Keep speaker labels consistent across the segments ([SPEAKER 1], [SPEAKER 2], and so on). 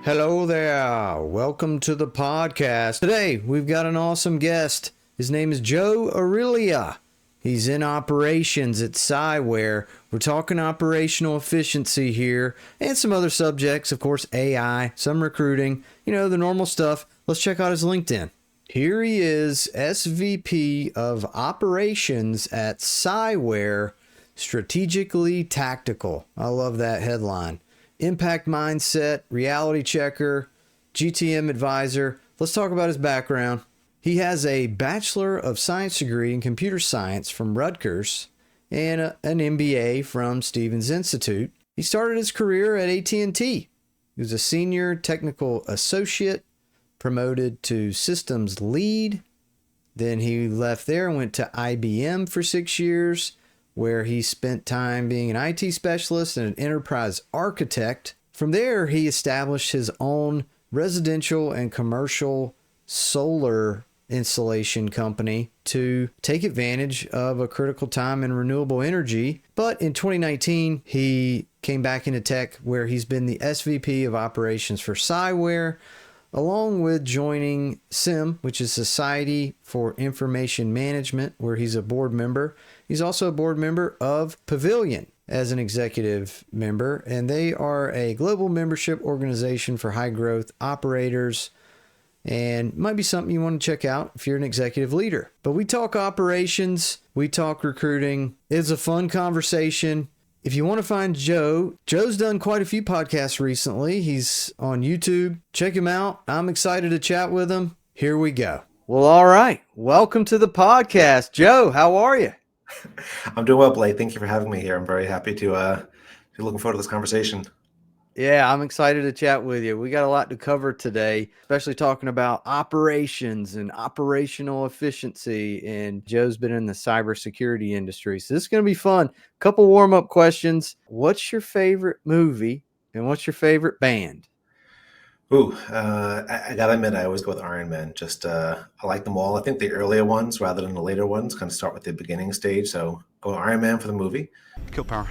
[SPEAKER 1] Hello there. Welcome to the podcast. Today, we've got an awesome guest. His name is Joe Aurilia. He's in operations at Cyware. We're talking operational efficiency here and some other subjects, of course, AI, some recruiting, the normal stuff. Let's check out his LinkedIn. Here he is, SVP of Operations at Cyware, strategically tactical. I love that headline. Impact mindset, reality checker, GTM advisor. Let's talk about his background. He has a Bachelor of Science degree in computer science from Rutgers and an MBA from Stevens Institute. He started his career at AT&T. He was a senior technical associate, promoted to systems lead. Then he left there and went to IBM for 6 years, where he spent time being an IT specialist and an enterprise architect. From there, he established his own residential and commercial solar installation company to take advantage of a critical time in renewable energy. But in 2019, he came back into tech, where he's been the SVP of Operations for Cyware, along with joining SIM, which is Society for Information Management, where he's a board member. He's also a board member of Pavilion as an executive member, and they are a global membership organization for high growth operators, and might be something you want to check out if you're an executive leader. But we talk operations, we talk recruiting. It's a fun conversation. If you want to find Joe's done quite a few podcasts recently. He's on YouTube. Check him out. I'm excited to chat with him. Here we go. Well, all right. Welcome to the podcast. Joe, how are you?
[SPEAKER 2] I'm doing well, Blake. Thank you for having me here. I'm very happy to be looking forward to this conversation.
[SPEAKER 1] Yeah, I'm excited to chat with you. We got a lot to cover today, especially talking about operations and operational efficiency. And Joe's been in the cybersecurity industry, so this is going to be fun. Couple warm-up questions. What's your favorite movie and what's your favorite band?
[SPEAKER 2] I gotta admit, I always go with Iron Man. I like them all. I think the earlier ones rather than the later ones kind of start with the beginning stage. So go Iron Man for the movie.
[SPEAKER 3] Kill power.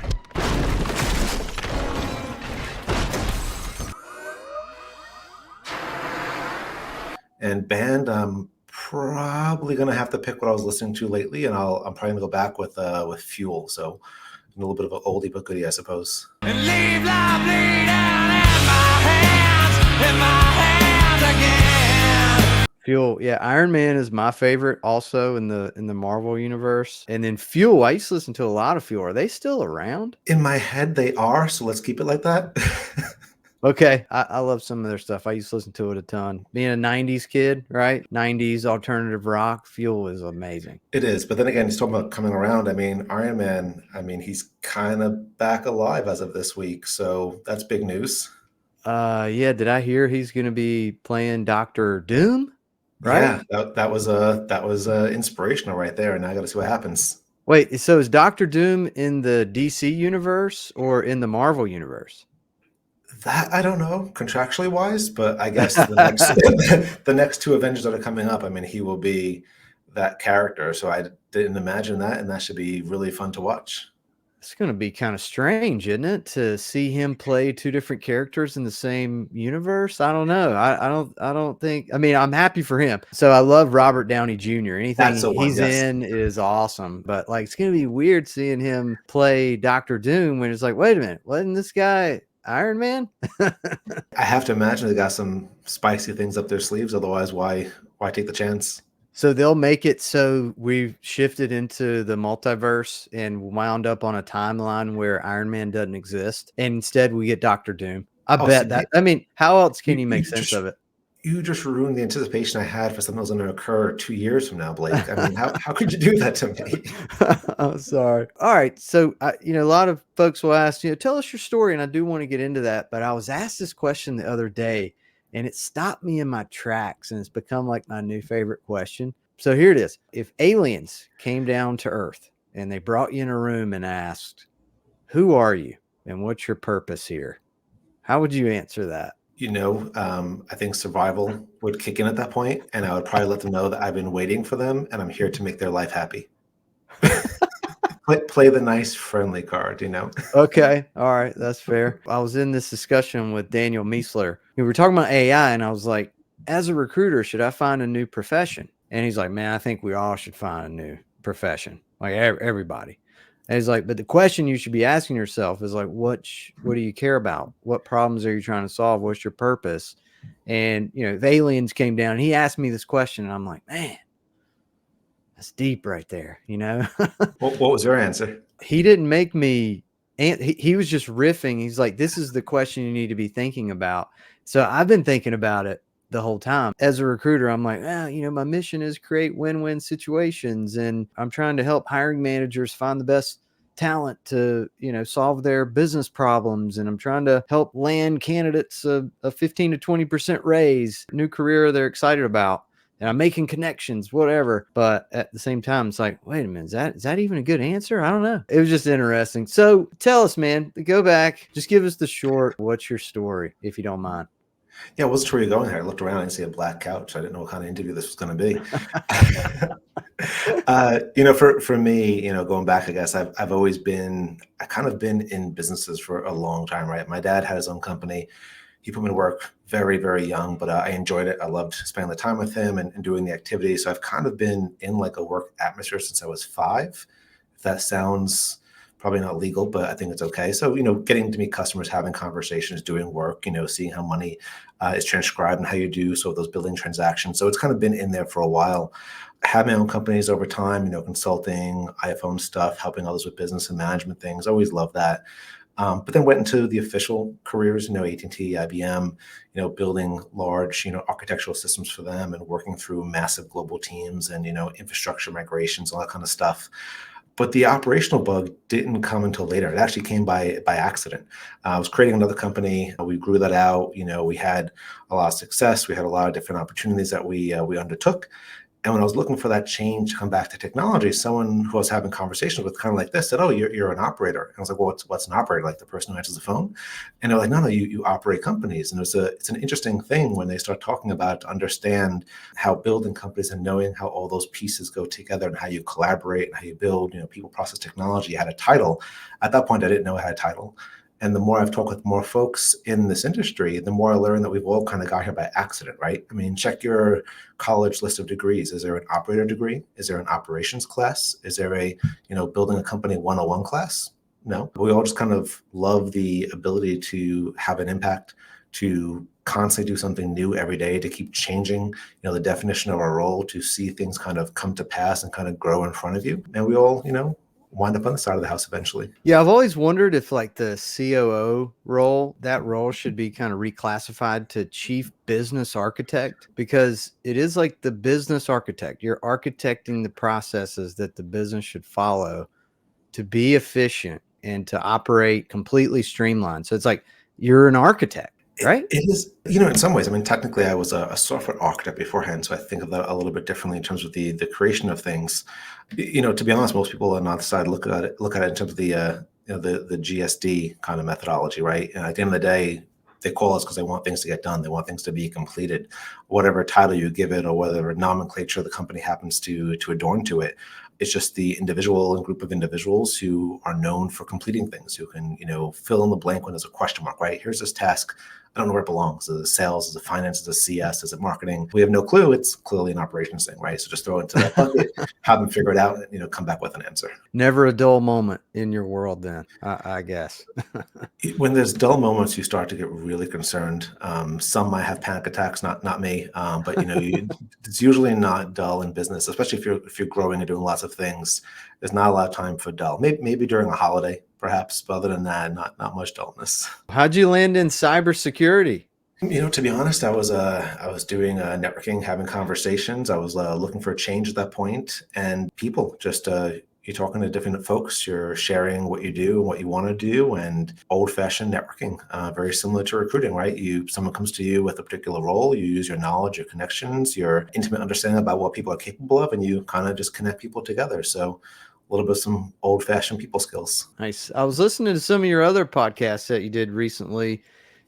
[SPEAKER 2] And band, I'm probably gonna have to pick what I was listening to lately, and I'm probably gonna go back with Fuel. So a little bit of an oldie but goodie, I suppose.
[SPEAKER 3] And leave life lay down in my hands again.
[SPEAKER 1] Fuel, yeah. Iron Man is my favorite, also in the Marvel universe. And then Fuel, I used to listen to a lot of Fuel. Are they still around?
[SPEAKER 2] In my head, they are. So let's keep it like that.
[SPEAKER 1] Okay, I love some of their stuff. I used to listen to it a ton. Being a 90s kid, right? 90s alternative rock, Fuel is amazing.
[SPEAKER 2] It is. But then again, he's talking about coming around. I mean, Iron Man, he's kind of back alive as of this week. So that's big news.
[SPEAKER 1] Yeah, did I hear he's going to be playing Dr. Doom? Right?
[SPEAKER 2] Yeah, that was inspirational right there. And now I got to see what happens.
[SPEAKER 1] Wait, so is Dr. Doom in the DC universe or in the Marvel universe?
[SPEAKER 2] That I don't know contractually wise, but I guess the next two Avengers that are coming up, he will be that character. So I didn't imagine that, and that should be really fun to watch.
[SPEAKER 1] It's going to be kind of strange, isn't it, to see him play two different characters in the same universe? I don't know. I don't think. I'm happy for him. So I love Robert Downey Jr. Anything he's in is awesome. But it's going to be weird seeing him play Dr. Doom when it's like, wait a minute, wasn't this guy Iron Man?
[SPEAKER 2] I have to imagine they got some spicy things up their sleeves. Otherwise, why take the chance?
[SPEAKER 1] So they'll make it so we've shifted into the multiverse and wound up on a timeline where Iron Man doesn't exist. And instead we get Dr. Doom. I bet that. How else can you make sense of it?
[SPEAKER 2] You just ruined the anticipation I had for something that was going to occur 2 years from now, Blake. How could you do that to me?
[SPEAKER 1] I'm sorry. All right. So, a lot of folks will ask, tell us your story. And I do want to get into that. But I was asked this question the other day, and it stopped me in my tracks. And it's become my new favorite question. So here it is. If aliens came down to Earth and they brought you in a room and asked, who are you and what's your purpose here? How would you answer that?
[SPEAKER 2] I think survival would kick in at that point, and I would probably let them know that I've been waiting for them and I'm here to make their life happy. play the nice friendly card, you know.
[SPEAKER 1] Okay. All right. That's fair. I was in this discussion with Daniel Miesler. We were talking about AI, and I was like, as a recruiter, should I find a new profession? And he's like, man, I think we all should find a new profession, like everybody. And he's like, but the question you should be asking yourself is like, what do you care about? What problems are you trying to solve? What's your purpose? And, you know, if aliens came down and he asked me this question, and I'm like, man, that's deep right there, you know?
[SPEAKER 2] What was your answer?
[SPEAKER 1] He didn't make me, and he was just riffing. He's like, this is the question you need to be thinking about. So I've been thinking about it the whole time. As a recruiter, I'm like, you know, my mission is create win-win situations, and I'm trying to help hiring managers find the best talent to, you know, solve their business problems. And I'm trying to help land candidates a 15 to 20% raise, new career they're excited about. And I'm making connections, whatever. But at the same time, it's like, wait a minute, is that even a good answer? I don't know. It was just interesting. So tell us, man, go back, just give us the short, what's your story, if you don't mind.
[SPEAKER 2] Yeah, I wasn't sure where you're going there. I looked around and see a black couch. I didn't know what kind of interview this was going to be. You know, for me, you know, going back, I guess I kind of been in businesses for a long time, right? My dad had his own company. He put me to work very, very young, but I enjoyed it. I loved spending the time with him and doing the activities. So I've kind of been in like a work atmosphere since I was 5. If that sounds probably not legal, but I think it's okay. So, you know, getting to meet customers, having conversations, doing work, you know, seeing how money is transcribed and how you do so those billing transactions. So it's kind of been in there for a while. I had my own companies over time, you know, consulting, iPhone stuff, helping others with business and management things. Always loved that. But then went into the official careers, you know, AT&T, IBM, you know, building large, you know, architectural systems for them and working through massive global teams and, you know, infrastructure migrations, all that kind of stuff. But the operational bug didn't come until later. It actually came by accident. I was creating another company. We grew that out. You know, we had a lot of success. We had a lot of different opportunities that we undertook. And when I was looking for that change to come back to technology, someone who I was having conversations with kind of like this said, oh, you're an operator. And I was like, well, what's an operator? Like the person who answers the phone? And they're like, no, you operate companies. And it's an interesting thing when they start talking about it to understand how building companies and knowing how all those pieces go together and how you collaborate and how you build, you know, people, process, technology. Had a title. At that point, I didn't know I had a title. And the more I've talked with more folks in this industry, the more I learn that we've all kind of got here by accident, right? I mean, check your college list of degrees. Is there an operator degree? Is there an operations class? Is there a, you know, building a company 101 class? No. We all just kind of love the ability to have an impact, to constantly do something new every day, to keep changing, you know, the definition of our role, to see things kind of come to pass and kind of grow in front of you. And we all, you know, wind up on the side of the house eventually.
[SPEAKER 1] Yeah, I've always wondered if like the COO role, that role should be kind of reclassified to chief business architect, because it is like the business architect. You're architecting the processes that the business should follow to be efficient and to operate completely streamlined. So it's like you're an architect. Right?
[SPEAKER 2] It is, you know, in some ways, I mean, technically I was a software architect beforehand, so I think of that a little bit differently in terms of the creation of things. You know, to be honest, most people on the other side look at it in terms of the, you know, the GSD kind of methodology, right? And at the end of the day, they call us because they want things to get done. They want things to be completed, whatever title you give it or whatever nomenclature the company happens to adorn to it. It's just the individual and group of individuals who are known for completing things, who can, you know, fill in the blank when there's a question mark, right? Here's this task. I don't know where it belongs. Is it sales? Is it finance? Is it CS? Is it marketing? We have no clue. It's clearly an operations thing, right? So just throw it into that bucket, have them figure it out, and, you know, come back with an answer.
[SPEAKER 1] Never a dull moment in your world then, I guess.
[SPEAKER 2] When there's dull moments, you start to get really concerned. Some might have panic attacks, not me, but you know, it's usually not dull in business, especially if you're growing and doing lots of things. There's not a lot of time for dull. Maybe during a holiday, perhaps, but other than that, not much dullness.
[SPEAKER 1] How'd you land in cybersecurity?
[SPEAKER 2] You know, to be honest, I was doing networking, having conversations. I was looking for a change at that point, and people just you're talking to different folks. You're sharing what you do and what you want to do, and old-fashioned networking, very similar to recruiting, right? Someone comes to you with a particular role. You use your knowledge, your connections, your intimate understanding about what people are capable of, and you kind of just connect people together. So a little bit of some old-fashioned people skills.
[SPEAKER 1] Nice. I was listening to some of your other podcasts that you did recently,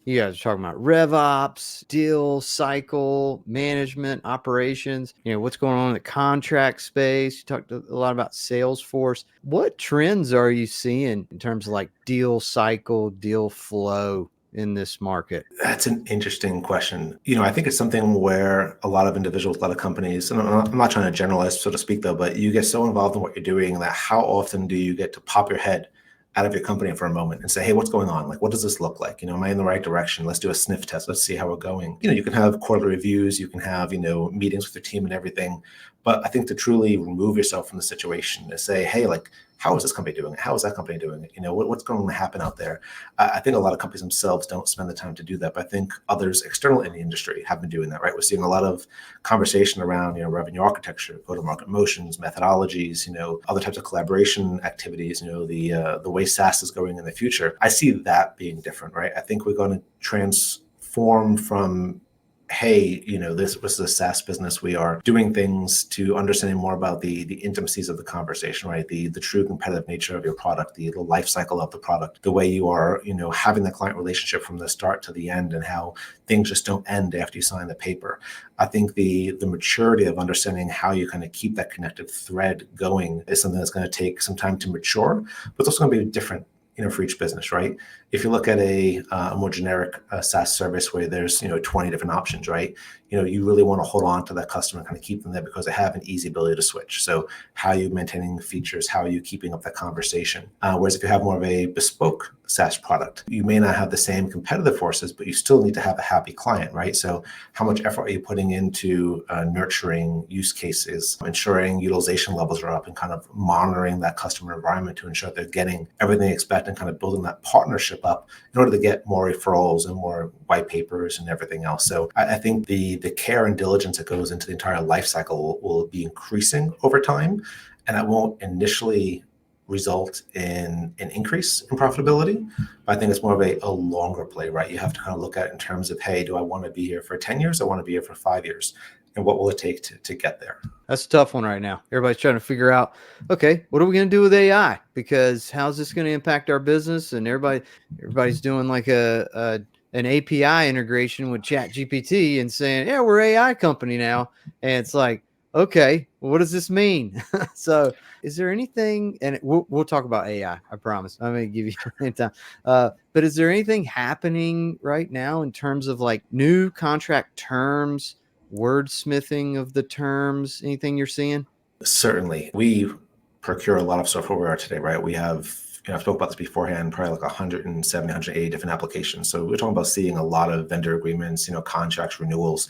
[SPEAKER 1] You guys are talking about RevOps, deal cycle, management, operations, what's going on in the contract space. You talked a lot about Salesforce. What trends are you seeing in terms of like deal cycle, deal flow in this market?
[SPEAKER 2] That's an interesting question. I think it's something where a lot of individuals, a lot of companies, and I'm not trying to generalize, so to speak, though, but you get so involved in what you're doing that how often do you get to pop your head out of your company for a moment and say, hey, what's going on? Like, what does this look like? Am I in the right direction? Let's do a sniff test. Let's see how we're going. You can have quarterly reviews, you can have, meetings with your team and everything. But I think to truly remove yourself from the situation to say, hey, like, how is this company doing it? How is that company doing it? What's going to happen out there? I think a lot of companies themselves don't spend the time to do that, but I think others external in the industry have been doing that, right? We're seeing a lot of conversation around, revenue architecture, go-to-market motions, methodologies, other types of collaboration activities, the way SaaS is going in the future. I see that being different, right? I think we're going to transform from, hey, this was a SaaS business. We are doing things to understanding more about the intimacies of the conversation, right? The true competitive nature of your product, the life cycle of the product, the way you are, having the client relationship from the start to the end, and how things just don't end after you sign the paper. I think the maturity of understanding how you kind of keep that connected thread going is something that's going to take some time to mature, but it's also going to be different for each business, right? If you look at a more generic SaaS service where there's 20 different options, right? You really want to hold on to that customer and kind of keep them there because they have an easy ability to switch. So how are you maintaining features? How are you keeping up that conversation? Whereas if you have more of a bespoke SaaS product, you may not have the same competitive forces, but you still need to have a happy client, right? So how much effort are you putting into nurturing use cases, ensuring utilization levels are up, and kind of monitoring that customer environment to ensure they're getting everything they expect, and kind of building that partnership up in order to get more referrals and more white papers and everything else. So I think the care and diligence that goes into the entire life cycle will be increasing over time, and that won't initially result in an increase in profitability. But I think it's more of a longer play, right? You have to kind of look at it in terms of, hey, do I want to be here for 10 years? I want to be here for 5 years. And what will it take to get there?
[SPEAKER 1] That's a tough one right now. Everybody's trying to figure out, okay, what are we going to do with AI? Because how's this going to impact our business? And everybody's doing like an API integration with ChatGPT and saying, yeah, we're an AI company now. And it's like, okay, well, what does this mean? So is there anything, and we'll talk about AI, I promise. I'm going to give you plenty of time. But is there anything happening right now in terms of like new contract terms, wordsmithing of the terms, anything you're seeing?
[SPEAKER 2] Certainly. We procure a lot of software where we are today, right? We have, I spoke about this beforehand, probably like 170, 180 different applications. So we're talking about seeing a lot of vendor agreements, contracts, renewals.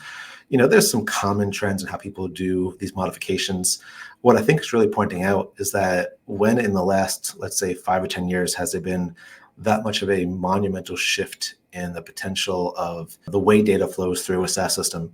[SPEAKER 2] There's some common trends in how people do these modifications. What I think is really pointing out is that when in the last, let's say 5 or 10 years, has there been that much of a monumental shift in the potential of the way data flows through a SaaS system,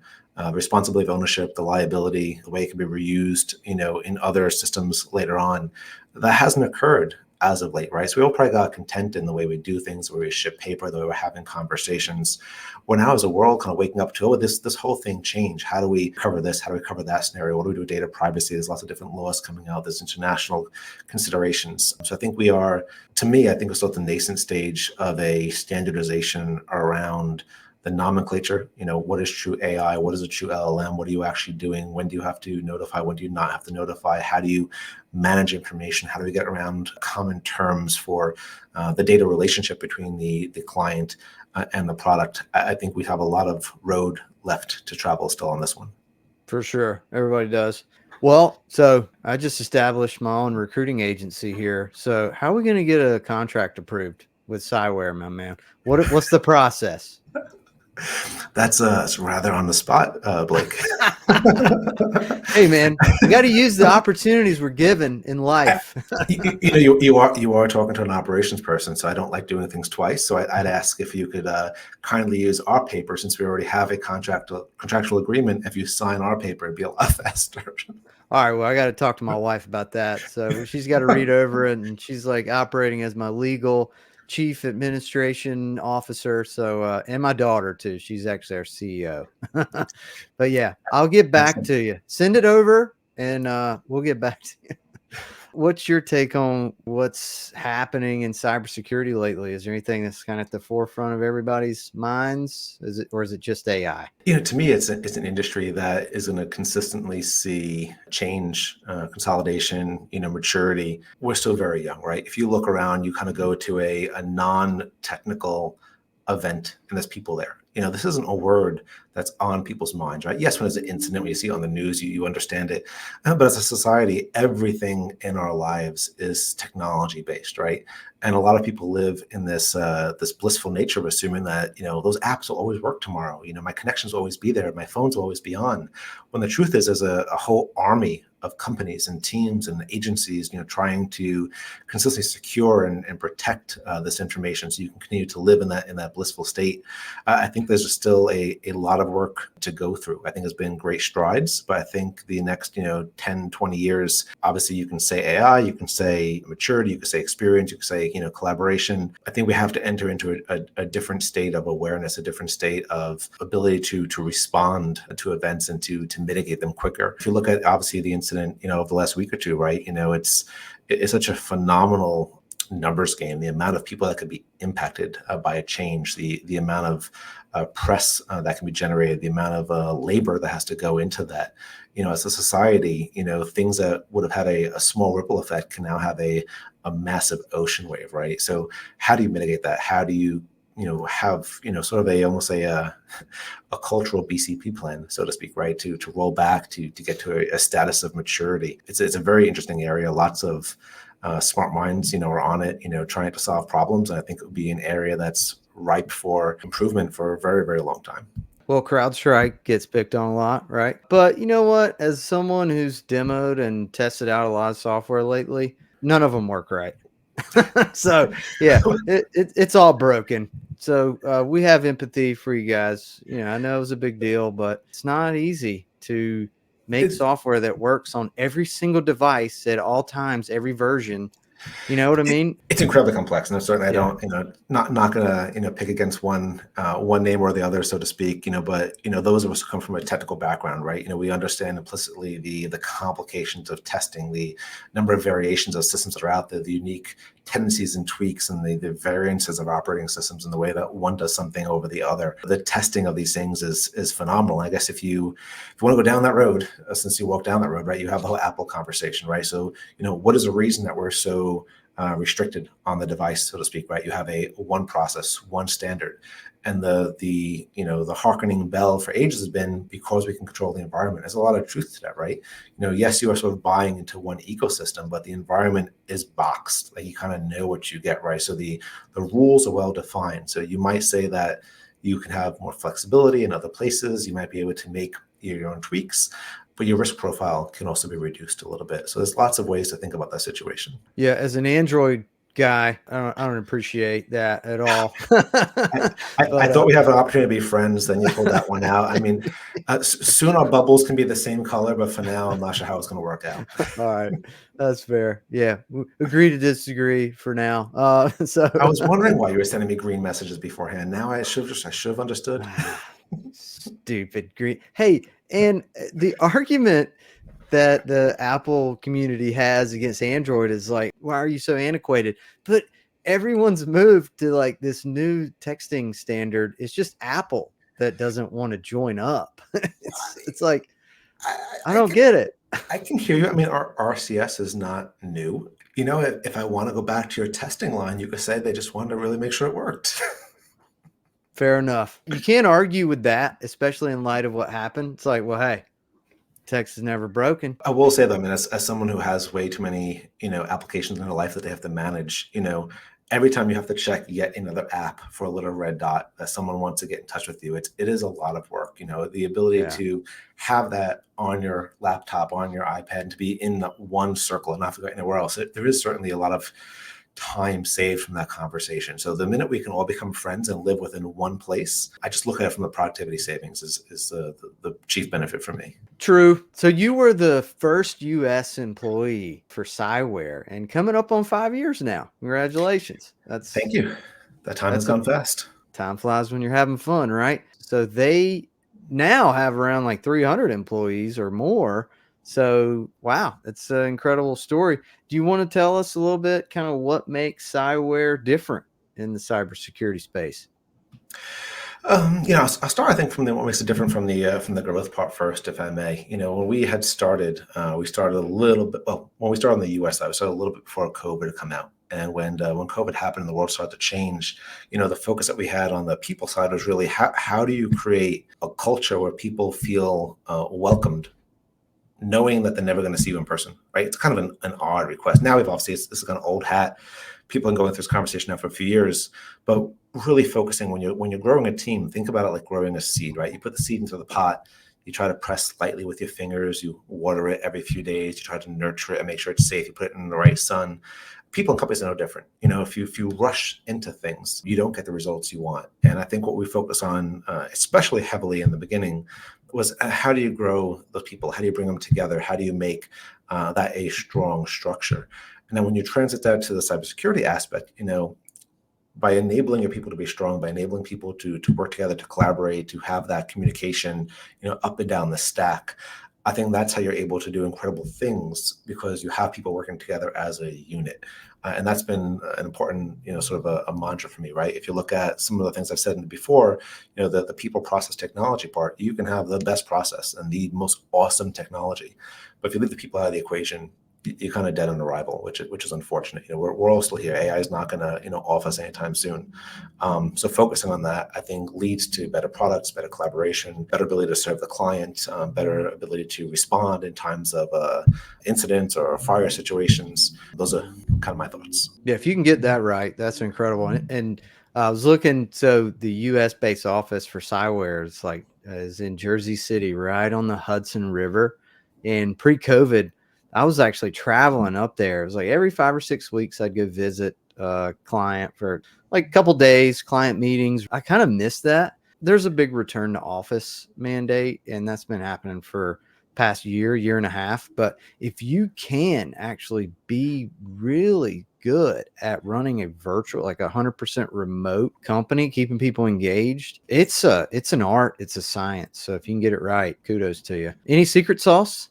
[SPEAKER 2] responsibility of ownership, the liability, the way it can be reused, in other systems later on. That hasn't occurred as of late, right? So we all probably got content in the way we do things, the way we ship paper, the way we're having conversations. Well, now as a world kind of waking up to, this whole thing changed. How do we cover this? How do we cover that scenario? What do we do with data privacy? There's lots of different laws coming out. There's international considerations. So I think I think we're still at the nascent stage of a standardization around the nomenclature. What is true AI? What is a true LLM? What are you actually doing? When do you have to notify? When do you not have to notify? How do you manage information? How do we get around common terms for the data relationship between the client and the product? I think we have a lot of road left to travel still on this one.
[SPEAKER 1] For sure. Everybody does. Well, so I just established my own recruiting agency here. So how are we going to get a contract approved with Cyware, my man? What's the process?
[SPEAKER 2] That's rather on the spot, Blake.
[SPEAKER 1] Hey, man, you got to use the opportunities we're given in life.
[SPEAKER 2] You are talking to an operations person, so I don't like doing things twice. So I'd ask if you could kindly use our paper, since we already have a contractual agreement. If you sign our paper, it'd be a lot faster.
[SPEAKER 1] All right, well, I got to talk to my wife about that. So she's got to read over it, and she's like operating as my legal chief administration officer. So, and my daughter too. She's actually our CEO. But yeah, I'll get back to you. Send it over and we'll get back to you. what's your take on what's happening in cybersecurity lately? Is there anything that's kind of at the forefront of everybody's minds? Or is it just AI?
[SPEAKER 2] To me, it's an industry that is going to consistently see change, consolidation, maturity. We're still very young, right? If you look around, you kind of go to a non-technical event and there's people there. This isn't a word that's on people's minds, right? Yes, when there's an incident, when you see it on the news, you understand it. But as a society, everything in our lives is technology based, right? And a lot of people live in this this blissful nature of assuming that those apps will always work tomorrow. My connections will always be there, my phones will always be on. When the truth is, there's a whole army of companies and teams and agencies, trying to consistently secure and protect this information, so you can continue to live in that blissful state. I think there's still a lot of work to go through. I think there's been great strides, but I think the next 10, 20 years, obviously you can say AI, you can say maturity, you can say experience, you can say collaboration. I think we have to enter into a different state of awareness, a different state of ability to respond to events and to mitigate them quicker. If you look at obviously the incident of the last week or two, right? It's such a phenomenal numbers game. The amount of people that could be impacted by a change, the amount of press that can be generated, the amount of labor that has to go into that. As a society, things that would have had a small ripple effect can now have a massive ocean wave, right? So how do you mitigate that? How do you have sort of almost a cultural BCP plan, so to speak, right? To roll back to get to a status of maturity. It's a very interesting area. Lots of smart minds, are on it, trying to solve problems. And I think it would be an area that's ripe for improvement for a very, very long time.
[SPEAKER 1] Well, CrowdStrike gets picked on a lot, right? But you know what? As someone who's demoed and tested out a lot of software lately, none of them work right. So yeah, it's all broken. So we have empathy for you guys. I know it was a big deal, but it's not easy to make software that works on every single device at all times, every version. You know what I mean?
[SPEAKER 2] It's incredibly complex, and certainly I don't, not gonna, pick against one name or the other, so to speak. But those of us who come from a technical background, right? We understand implicitly the complications of testing, the number of variations of systems that are out there, the unique tendencies and tweaks, and the variances of operating systems, and the way that one does something over the other. The testing of these things is phenomenal. I guess if you want to go down that road, since you walk down that road, right, you have the whole Apple conversation, right? So what is the reason that we're so restricted on the device, so to speak, right? You have a one process, one standard, and the hearkening bell for ages has been because we can control the environment. There's a lot of truth to that, right? Yes, you are sort of buying into one ecosystem, but the environment is boxed. Like, you kind of know what you get, right? So the rules are well defined. So you might say that you can have more flexibility in other places. You might be able to make your own tweaks, but your risk profile can also be reduced a little bit. So there's lots of ways to think about that situation.
[SPEAKER 1] Yeah, as an Android guy, I don't appreciate that at all.
[SPEAKER 2] I thought we have an opportunity to be friends. Then you pulled that one out. I mean, soon our bubbles can be the same color, but for now, I'm not sure how it's going to work out.
[SPEAKER 1] All right, that's fair. Yeah, we agree to disagree for now. So
[SPEAKER 2] I was wondering why you were sending me green messages beforehand. Now I should have understood.
[SPEAKER 1] Stupid green. Hey, and the argument that the Apple community has against Android is like, why are you so antiquated? But everyone's moved to like this new texting standard. It's just Apple that doesn't want to join up. It's like, I don't get it.
[SPEAKER 2] I can hear you. I mean, our RCS is not new. If I want to go back to your testing line, you could say they just wanted to really make sure it worked.
[SPEAKER 1] Fair enough. You can't argue with that, especially in light of what happened. It's like, well, hey, text is never broken.
[SPEAKER 2] I will say though, I mean, as someone who has way too many, applications in their life that they have to manage, every time you have to check yet another app for a little red dot that someone wants to get in touch with you, it is a lot of work. The ability to have that on your laptop, on your iPad, and to be in that one circle and not to go anywhere else. There is certainly a lot of time saved from that conversation. So the minute we can all become friends and live within one place, I just look at it from the productivity savings is the chief benefit for me.
[SPEAKER 1] True. So you were the first U.S. employee for Cyware, and coming up on 5 years now. Congratulations.
[SPEAKER 2] Thank you. That time has gone fast.
[SPEAKER 1] Time flies when you're having fun, right? So they now have around like 300 employees or more. So, wow, it's an incredible story. Do you want to tell us a little bit kind of what makes Cyware different in the cybersecurity space?
[SPEAKER 2] I'll start, I think, from what makes it different from the growth part first, if I may. When we had started, we started a little bit. Well, when we started in the U.S., I started a little bit before COVID had come out, and when COVID happened and the world started to change, the focus that we had on the people side was really how do you create a culture where people feel welcomed, knowing that they're never going to see you in person, right? It's kind of an odd request. Now we've obviously, this is kind of old hat. People have been going through this conversation now for a few years, but really focusing when you're growing a team, think about it like growing a seed, right? You put the seed into the pot, you try to press lightly with your fingers, you water it every few days, you try to nurture it and make sure it's safe, you put it in the right sun. People and companies are no different. If you rush into things, you don't get the results you want. And I think what we focus on, especially heavily in the beginning, was how do you grow those people? How do you bring them together? How do you make that a strong structure? And then when you transit that to the cybersecurity aspect, by enabling your people to be strong, by enabling people to work together, to collaborate, to have that communication, up and down the stack, I think that's how you're able to do incredible things, because you have people working together as a unit. And that's been an important, sort of a mantra for me, right? If you look at some of the things I've said before, the people, process, technology part, you can have the best process and the most awesome technology, but if you leave the people out of the equation, you're kind of dead on arrival, which is unfortunate. We're all still here. AI is not going to, off us anytime soon. So focusing on that, I think, leads to better products, better collaboration, better ability to serve the client, better ability to respond in times of incidents or fire situations. Those are kind of my thoughts.
[SPEAKER 1] Yeah, if you can get that right, that's incredible. And I was looking, so the U.S. based office for Cyware is in Jersey City, right on the Hudson River. And pre-COVID, I was actually traveling up there. It was like every 5 or 6 weeks I'd go visit a client for like a couple days, client meetings. I kind of missed that. There's a big return to office mandate, and that's been happening for past year and a half. But if you can actually be really good at running a virtual, like 100% remote company, keeping people engaged, it's an art, it's a science. So if you can get it right, kudos to you. Any secret sauce?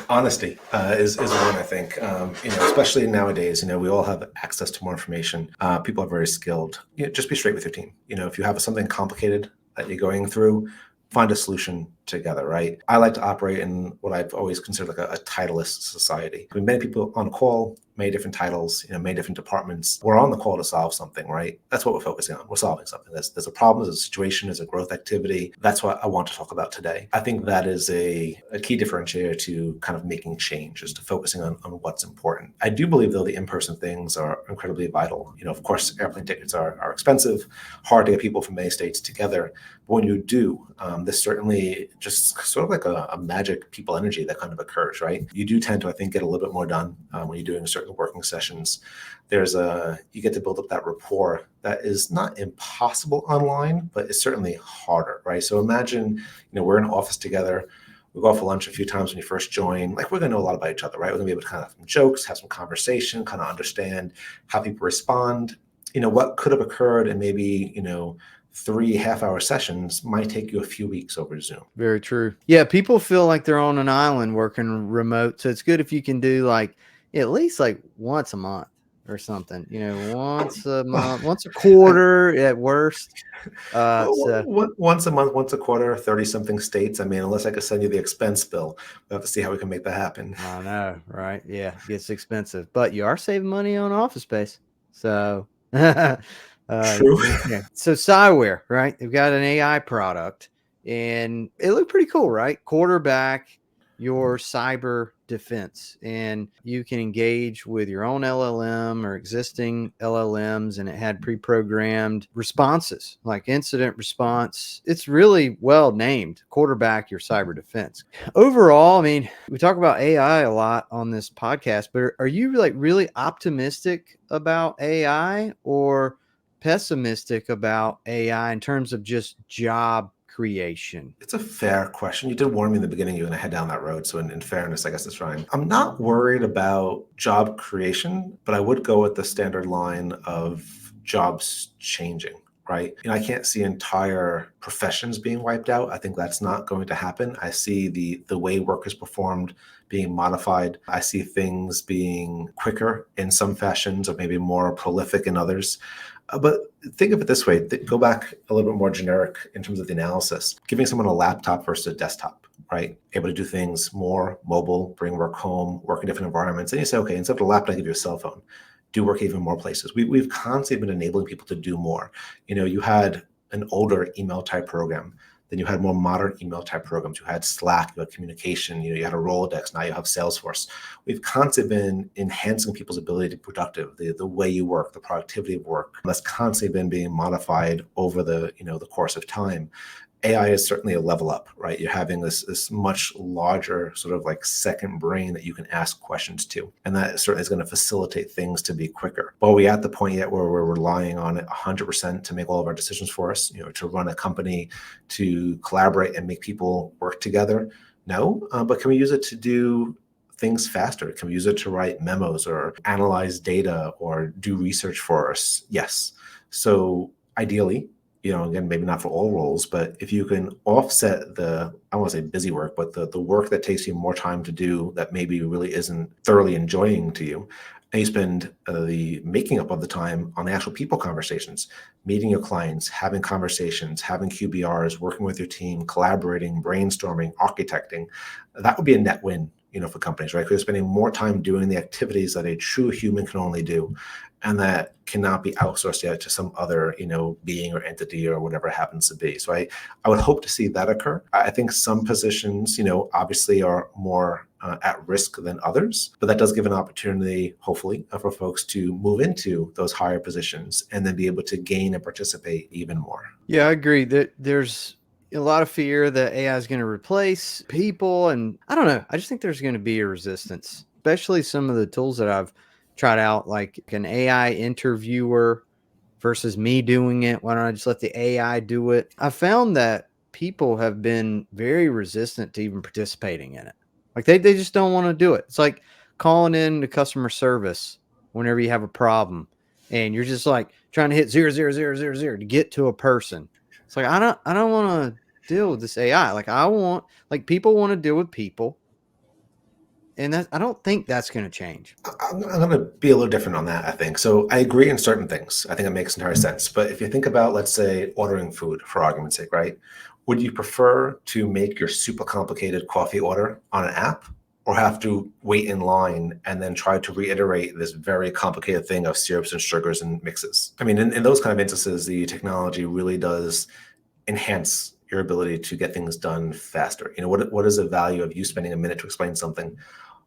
[SPEAKER 2] Honesty is one, I think. Especially nowadays, we all have access to more information. People are very skilled. Just be straight with your team. If you have something complicated that you're going through, find a solution together, right? I like to operate in what I've always considered like a titleless society. I mean, many people on a call, many different titles, many different departments. We're on the call to solve something, right? That's what we're focusing on. We're solving something. There's a problem, there's a situation, there's a growth activity. That's what I want to talk about today. I think that is a key differentiator to kind of making change, is to focusing on what's important. I do believe, though, the in-person things are incredibly vital. Of course, airplane tickets are expensive, hard to get people from many states together. But when you do, there's certainly just sort of like a magic people energy that kind of occurs, right? You do tend to, I think, get a little bit more done when you're doing certain working sessions. You get to build up that rapport that is not impossible online, but it's certainly harder, right? So imagine, we're in an office together. We go out for lunch a few times when you first join. Like, we're going to know a lot about each other, right? We're going to be able to kind of have some jokes, have some conversation, kind of understand how people respond. What could have occurred in maybe, 3 half-hour sessions might take you a few weeks over Zoom.
[SPEAKER 1] Very true. Yeah, people feel like they're on an island working remote. So it's good if you can do like at least like once a month or something, once a month, once a quarter at worst.
[SPEAKER 2] Once a month, once a quarter, 30-something states. I mean, unless I could send you the expense bill, we'll have to see how we can make that happen.
[SPEAKER 1] I know, right? Yeah, it gets expensive, but you are saving money on office space. So
[SPEAKER 2] True.
[SPEAKER 1] yeah. So Cyware, right? They've got an AI product, and it looked pretty cool, right? Quarterback your cyber defense, and you can engage with your own LLM or existing LLMs, and it had pre-programmed responses like incident response. It's really well named, quarterback your cyber defense. Overall, I mean, we talk about AI a lot on this podcast, but are you like really optimistic about AI or pessimistic about AI in terms of just job creation?
[SPEAKER 2] It's a fair question. You did warn me in the beginning you're going to head down that road. So in fairness, I guess it's fine. I'm not worried about job creation, but I would go with the standard line of jobs changing, right? I can't see entire professions being wiped out. I think that's not going to happen. I see the way work is performed being modified. I see things being quicker in some fashions or maybe more prolific in others. But think of it this way, go back a little bit more generic in terms of the analysis. Giving someone a laptop versus a desktop, right? Able to do things more mobile, bring work home, work in different environments. And you say, okay, instead of a laptop, I give you a cell phone. Do work even more places. We've constantly been enabling people to do more. You had an older email type program. Then you had more modern email type programs. You had Slack, you had communication, you had a Rolodex, now you have Salesforce. We've constantly been enhancing people's ability to be productive, the way you work, the productivity of work. That's constantly been being modified over the course of time. AI is certainly a level up, right? You're having this much larger sort of like second brain that you can ask questions to. And that certainly is going to facilitate things to be quicker. But are we at the point yet where we're relying on it 100% to make all of our decisions for us, to run a company, to collaborate and make people work together? No, but can we use it to do things faster? Can we use it to write memos or analyze data or do research for us? Yes. So ideally, again, maybe not for all roles, but if you can offset I don't want to say busy work, but the work that takes you more time to do that maybe really isn't thoroughly enjoying to you, and you spend the making up of the time on the actual people conversations, meeting your clients, having conversations, having QBRs, working with your team, collaborating, brainstorming, architecting, that would be a net win, for companies, right? Because you're spending more time doing the activities that a true human can only do, and that cannot be outsourced yet to some other, being or entity or whatever it happens to be. So I would hope to see that occur. I think some positions, obviously are more at risk than others, but that does give an opportunity, hopefully, for folks to move into those higher positions and then be able to gain and participate even more.
[SPEAKER 1] Yeah, I agree that there's a lot of fear that AI is going to replace people. And I don't know, I just think there's going to be a resistance, especially some of the tools that I've tried out, like an AI interviewer versus me doing it. Why don't I just let the AI do it? I found that people have been very resistant to even participating in it. Like they just don't want to do it. It's like calling in to customer service whenever you have a problem and you're just like trying to hit 00000 to get to a person. It's like, I don't want to deal with this AI. Like people want to deal with people. And I don't think that's going to change.
[SPEAKER 2] I'm going to be a little different on that, I think. So I agree in certain things. I think it makes entire sense. But if you think about, let's say, ordering food, for argument's sake, right? Would you prefer to make your super complicated coffee order on an app or have to wait in line and then try to reiterate this very complicated thing of syrups and sugars and mixes? I mean, in those kind of instances, the technology really does enhance your ability to get things done faster. What is the value of you spending a minute to explain something,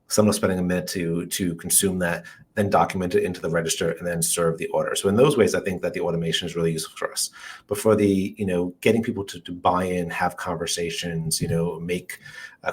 [SPEAKER 2] someone spending a minute to consume that, then document it into the register and then serve the order? So in those ways, I think that the automation is really useful for us. But for the, getting people to buy in, have conversations, make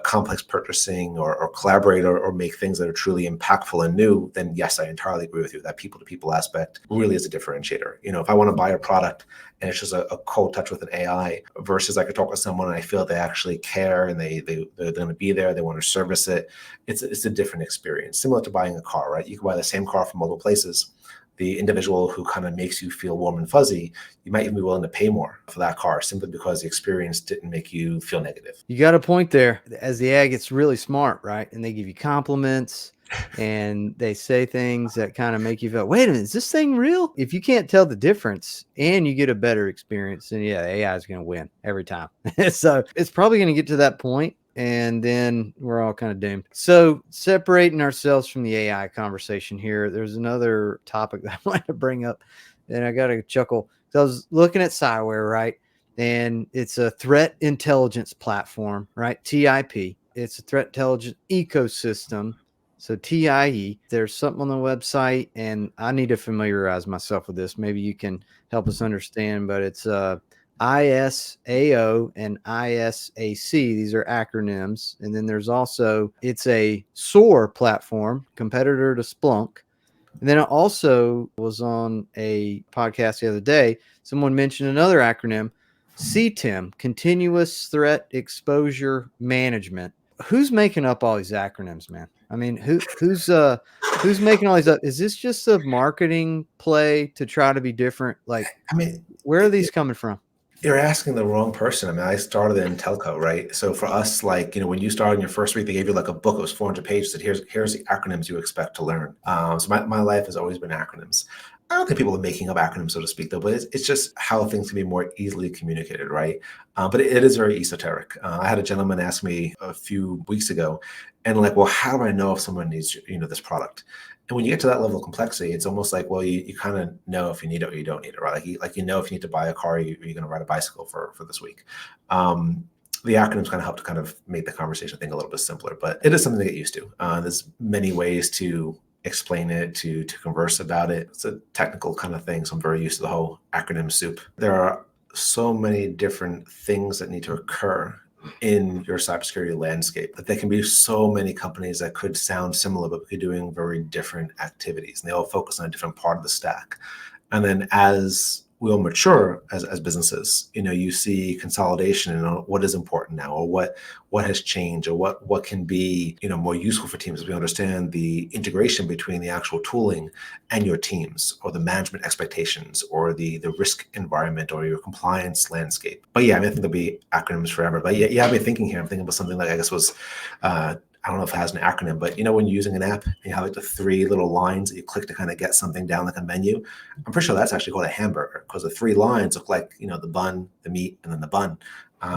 [SPEAKER 2] complex purchasing or collaborate or make things that are truly impactful and new, then yes, I entirely agree with you. That people-to-people aspect really is a differentiator. If I want to buy a product and it's just a cold touch with an AI versus I could talk with someone and I feel they actually care and they're going to be there, they want to service it. It's a different experience, similar to buying a car, right? You can buy the same car from multiple places. The individual who kind of makes you feel warm and fuzzy, you might even be willing to pay more for that car simply because the experience didn't make you feel negative.
[SPEAKER 1] You got a point there. As the AI gets really smart, right? And they give you compliments and they say things that kind of make you feel, wait a minute, is this thing real? If you can't tell the difference and you get a better experience, then yeah, AI is going to win every time. So it's probably going to get to that point, and then we're all kind of doomed. So separating ourselves from the AI conversation here, there's another topic that I wanted to bring up, and I got to chuckle. So I was looking at Cyware, right? And it's a threat intelligence platform, right? TIP. It's a threat intelligence ecosystem. So TIE, there's something on the website, and I need to familiarize myself with this. Maybe you can help us understand, but it's ISAO and ISAC. These are acronyms. And then there's also, it's a SOAR platform, competitor to Splunk. And then I also was on a podcast the other day. Someone mentioned another acronym, CTEM, Continuous Threat Exposure Management. Who's making up all these acronyms, man? I mean, who's making all these up? Is this just a marketing play to try to be different? Like,
[SPEAKER 2] I mean,
[SPEAKER 1] where are these coming from?
[SPEAKER 2] you're asking the wrong person. I mean, I started in telco, right? So for us, like, when you started in your first week, they gave you like a book. It was 400 pages. That here's the acronyms you expect to learn. So my life has always been acronyms. I don't think people are making up acronyms, so to speak, though, but it's just how things can be more easily communicated, right? But it is very esoteric. I had a gentleman ask me a few weeks ago, and like, well, how do I know if someone needs, this product? And when you get to that level of complexity, it's almost like, well, you kind of know if you need it or you don't need it, right? Like you know if you need to buy a car, you're going to ride a bicycle for this week. The acronyms kind of help to kind of make the conversation thing a little bit simpler, but it is something to get used to. There's many ways to explain it, to converse about it. It's a technical kind of thing, so I'm very used to the whole acronym soup. There are so many different things that need to occur in your cybersecurity landscape that there can be so many companies that could sound similar but be doing very different activities, and they all focus on a different part of the stack. And then as we all mature as businesses, you see consolidation and what is important now, or what has changed, or what can be more useful for teams, as we understand the integration between the actual tooling and your teams, or the management expectations, or the risk environment, or your compliance landscape. But yeah, I mean, I think there'll be acronyms forever. But yeah, I've been thinking here. I'm thinking about something like, I guess was I don't know if it has an acronym, but when you're using an app and you have like the 3 little lines that you click to kind of get something down like a menu, I'm pretty sure that's actually called a hamburger, because the 3 lines look like, the bun, the meat, and then the bun.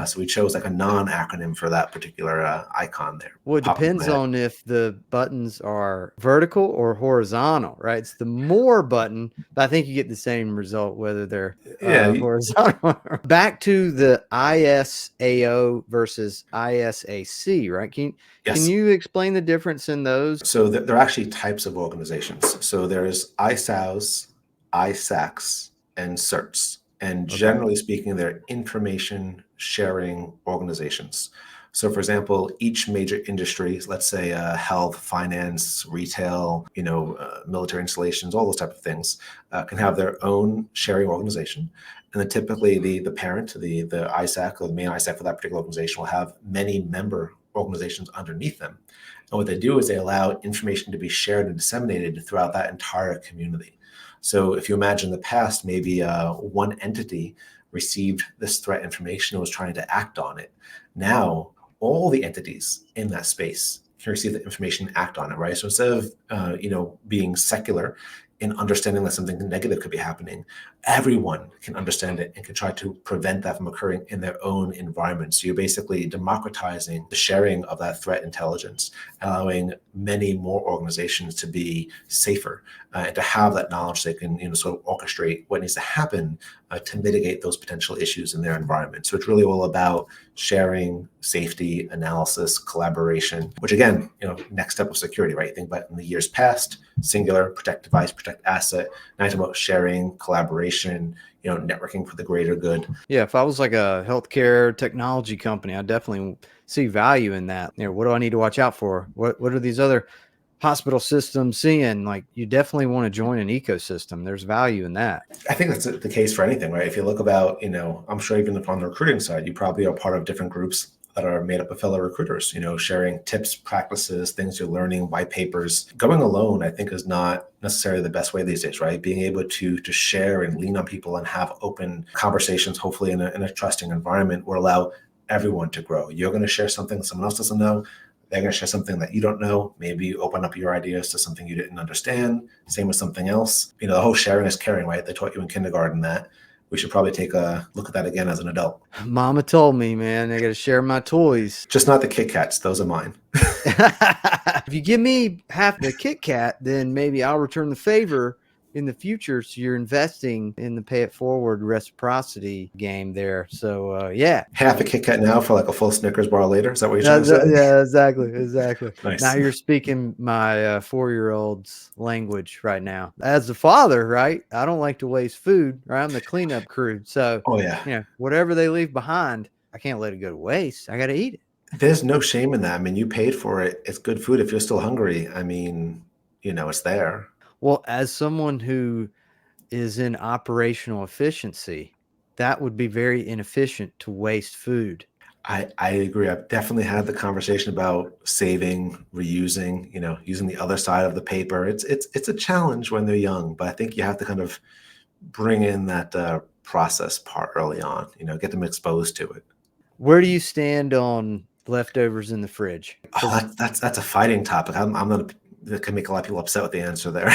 [SPEAKER 2] So we chose like a non-acronym for that particular icon there.
[SPEAKER 1] Well, it depends on if the buttons are vertical or horizontal, right? It's the more button, but I think you get the same result whether they're horizontal. Back to the ISAO versus ISAC, right? Can you explain the difference in those?
[SPEAKER 2] So they're actually types of organizations. So there's ISOs, ISACs, and CERTS. And generally speaking, they're information sharing organizations. So for example, each major industry, let's say health, finance, retail, military installations, all those type of things, can have their own sharing organization. And then typically the parent, the ISAC, or the main ISAC for that particular organization, will have many member organizations underneath them. And what they do is they allow information to be shared and disseminated throughout that entire community. So if you imagine the past, maybe one entity received this threat information and was trying to act on it. Now, all the entities in that space can receive the information and act on it, right? So instead of, being secular in understanding that something negative could be happening, everyone can understand it and can try to prevent that from occurring in their own environment. So you're basically democratizing the sharing of that threat intelligence, allowing many more organizations to be safer and to have that knowledge they can sort of orchestrate what needs to happen to mitigate those potential issues in their environment. So it's really all about sharing, safety, analysis, collaboration, which again, next step of security, right? Think about in the years past, singular, protect device, protect asset. Now it's about sharing, collaboration, networking for the greater good.
[SPEAKER 1] Yeah, if I was like a healthcare technology company, I definitely see value in that. What do I need to watch out for? What are these other hospital systems seeing? Like, you definitely want to join an ecosystem. There's value in that.
[SPEAKER 2] I think that's the case for anything, right? If you look about, I'm sure even on the recruiting side, you probably are part of different groups that are made up of fellow recruiters, sharing tips, practices, things you're learning, white papers. Going alone, I think, is not necessarily the best way these days, right? Being able to share and lean on people and have open conversations, hopefully in a trusting environment, will allow everyone to grow. You're going to share something someone else doesn't know. They're going to share something that you don't know. Maybe you open up your ideas to something you didn't understand. Same with something else. The whole sharing is caring, right? They taught you in kindergarten that. We should probably take a look at that again as an adult.
[SPEAKER 1] Mama told me, man, I got to share my toys.
[SPEAKER 2] Just not the Kit Kats. Those are mine.
[SPEAKER 1] If you give me half the Kit Kat, then maybe I'll return the favor in the future. So you're investing in the pay it forward reciprocity game there. So yeah.
[SPEAKER 2] Half a Kit Kat now for like a full Snickers bar later. Is that what you're trying to say?
[SPEAKER 1] Yeah, exactly.
[SPEAKER 2] Nice.
[SPEAKER 1] Now you're speaking my 4-year-old's language right now. As a father, right? I don't like to waste food, right? I'm the cleanup crew. So whatever they leave behind, I can't let it go to waste. I got to eat it.
[SPEAKER 2] There's no shame in that. I mean, you paid for it. It's good food. If you're still hungry, I mean, it's there.
[SPEAKER 1] Well, as someone who is in operational efficiency, that would be very inefficient to waste food.
[SPEAKER 2] I agree. I've definitely had the conversation about saving, reusing, using the other side of the paper. It's a challenge when they're young, but I think you have to kind of bring in that process part early on, get them exposed to it.
[SPEAKER 1] Where do you stand on leftovers in the fridge?
[SPEAKER 2] Oh, that's a fighting topic. I'm not, that can make a lot of people upset with the answer there.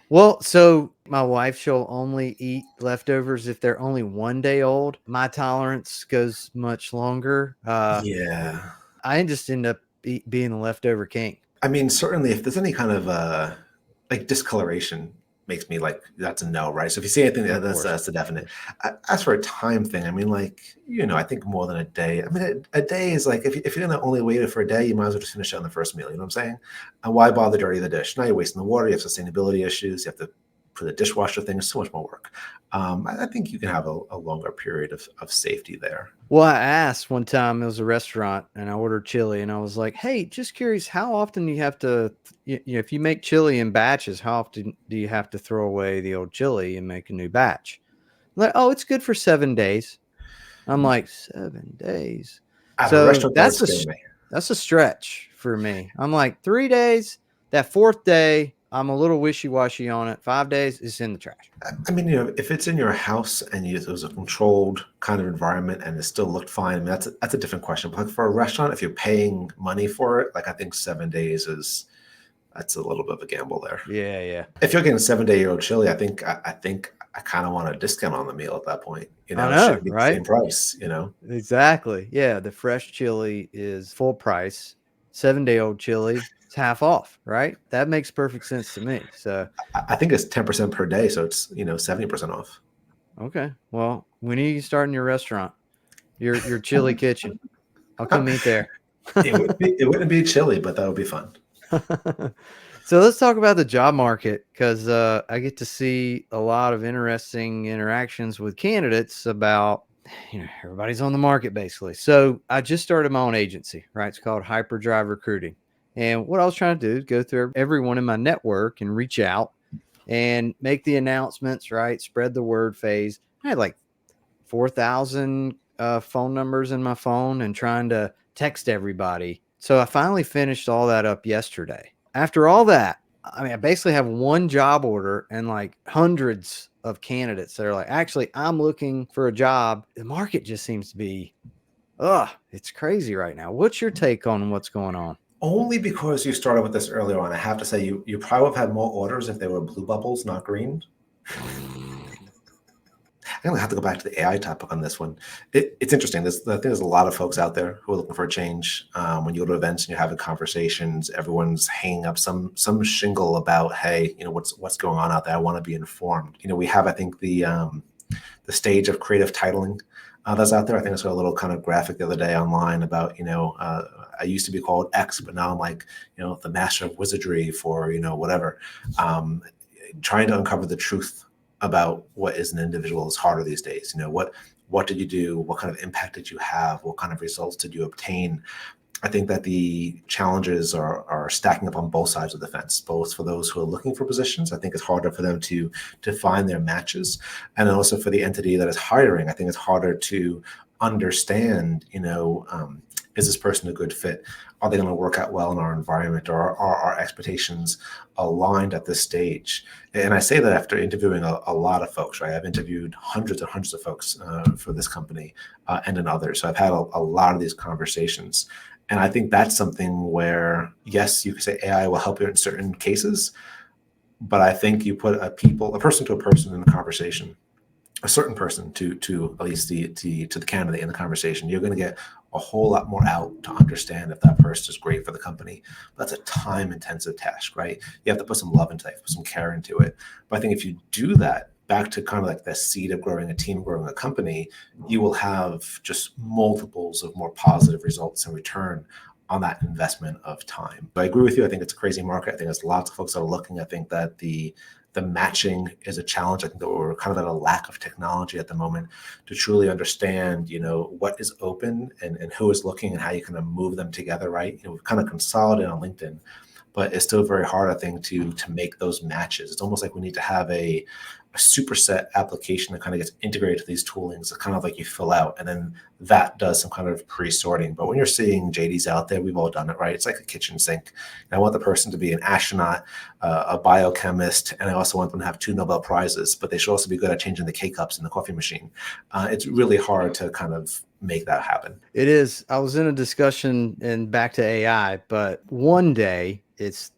[SPEAKER 1] Well, so my wife, she'll only eat leftovers if they're only 1 day old. My tolerance goes much longer.
[SPEAKER 2] Yeah.
[SPEAKER 1] I just end up being the leftover king.
[SPEAKER 2] I mean, certainly if there's any kind of like discoloration makes me like, that's a no, right? So if you see anything, that's a definite. As for a time thing, I mean, like, I think more than a day. I mean, a day is like, if you're going to only wait it for a day, you might as well just finish it on the first meal. You know what I'm saying? And why bother dirty the dish? Now you're wasting the water. You have sustainability issues. You have to put the dishwasher thing. It's so much more work. I think you can have a longer period of safety there.
[SPEAKER 1] Well, I asked one time, it was a restaurant, and I ordered chili, and I was like, hey, just curious, how often do you have to, if you make chili in batches, how often do you have to throw away the old chili and make a new batch? Like, oh, it's good for 7 days. I'm like, 7 days.
[SPEAKER 2] At a
[SPEAKER 1] So
[SPEAKER 2] restaurant, that would
[SPEAKER 1] that's
[SPEAKER 2] scare me.
[SPEAKER 1] that's a stretch for me. I'm like, 3 days. That fourth day, I'm a little wishy-washy on it. 5 days, it's in the trash.
[SPEAKER 2] I mean, if it's in your house and it was a controlled kind of environment and it still looked fine, I mean, that's a different question. But like for a restaurant, if you're paying money for it, like I think 7 days that's a little bit of a gamble there.
[SPEAKER 1] Yeah.
[SPEAKER 2] If you're getting 7-day-old chili, I think I kind of want a discount on the meal at that point.
[SPEAKER 1] I know,
[SPEAKER 2] it should be
[SPEAKER 1] right?
[SPEAKER 2] the same price.
[SPEAKER 1] Exactly. Yeah, the fresh chili is full price. 7-day-old chili is half off, right? That makes perfect sense to me. So
[SPEAKER 2] I think it's 10% per day, so it's 70% off.
[SPEAKER 1] okay. Well, when are you starting your restaurant? Your chili kitchen. I'll come eat there.
[SPEAKER 2] It wouldn't be chili, but that would be fun.
[SPEAKER 1] So let's talk about the job market, because I get to see a lot of interesting interactions with candidates about, everybody's on the market basically. So I just started my own agency, right? It's called Hyperdrive Recruiting. And what I was trying to do is go through everyone in my network and reach out and make the announcements, right? Spread the word phase. I had like 4,000 phone numbers in my phone and trying to text everybody. So I finally finished all that up yesterday. After all that, I mean, I basically have one job order and like hundreds of candidates that are like, actually, I'm looking for a job. The market just seems to be, it's crazy right now. What's your take on what's going on?
[SPEAKER 2] Only because you started with this earlier on, I have to say you probably would have had more orders if they were blue bubbles, not green. I'm going to have to go back to the AI topic on this one. It's interesting. I think there's a lot of folks out there who are looking for a change. When you go to events and you're having conversations, everyone's hanging up some shingle about, hey, what's going on out there. I want to be informed. We have, I think, the stage of creative titling that's out there. I think I saw a little kind of graphic the other day online about, I used to be called X, but now I'm like, the master of wizardry for, whatever. Trying to uncover the truth about what is an individual is harder these days. What did you do? What kind of impact did you have? What kind of results did you obtain? I think that the challenges are stacking up on both sides of the fence, both for those who are looking for positions. I think it's harder for them to find their matches. And then also for the entity that is hiring, I think it's harder to understand, is this person a good fit? Are they going to work out well in our environment? Or are our expectations aligned at this stage? And I say that after interviewing a lot of folks, right? I've interviewed hundreds and hundreds of folks for this company and in others. So I've had a lot of these conversations. And I think that's something where, yes, you could say AI will help you in certain cases, but I think you put a person to a person in a conversation, a certain person to at least to the candidate in the conversation, you're going to get a whole lot more out to understand if that person is great for the company. That's a time-intensive task, right? You have to put some love into it, put some care into it. But I think if you do that, back to kind of like the seed of growing a team, growing a company, you will have just multiples of more positive results in return on that investment of time. But I agree with you. I think it's a crazy market. I think there's lots of folks that are looking. I think that the matching is a challenge. I think that we're kind of at a lack of technology at the moment to truly understand, what is open and who is looking and how you kind of move them together, right? We've kind of consolidated on LinkedIn, but it's still very hard, I think, to make those matches. It's almost like we need to have a superset application that kind of gets integrated to these toolings. It's kind of like you fill out, and then that does some kind of pre-sorting. But when you're seeing JDs out there, we've all done it, right? It's like a kitchen sink. And I want the person to be an astronaut, a biochemist, and I also want them to have 2 Nobel Prizes, but they should also be good at changing the K-cups in the coffee machine. It's really hard to kind of make that happen.
[SPEAKER 1] It is. I was in a discussion and back to AI, but one day it's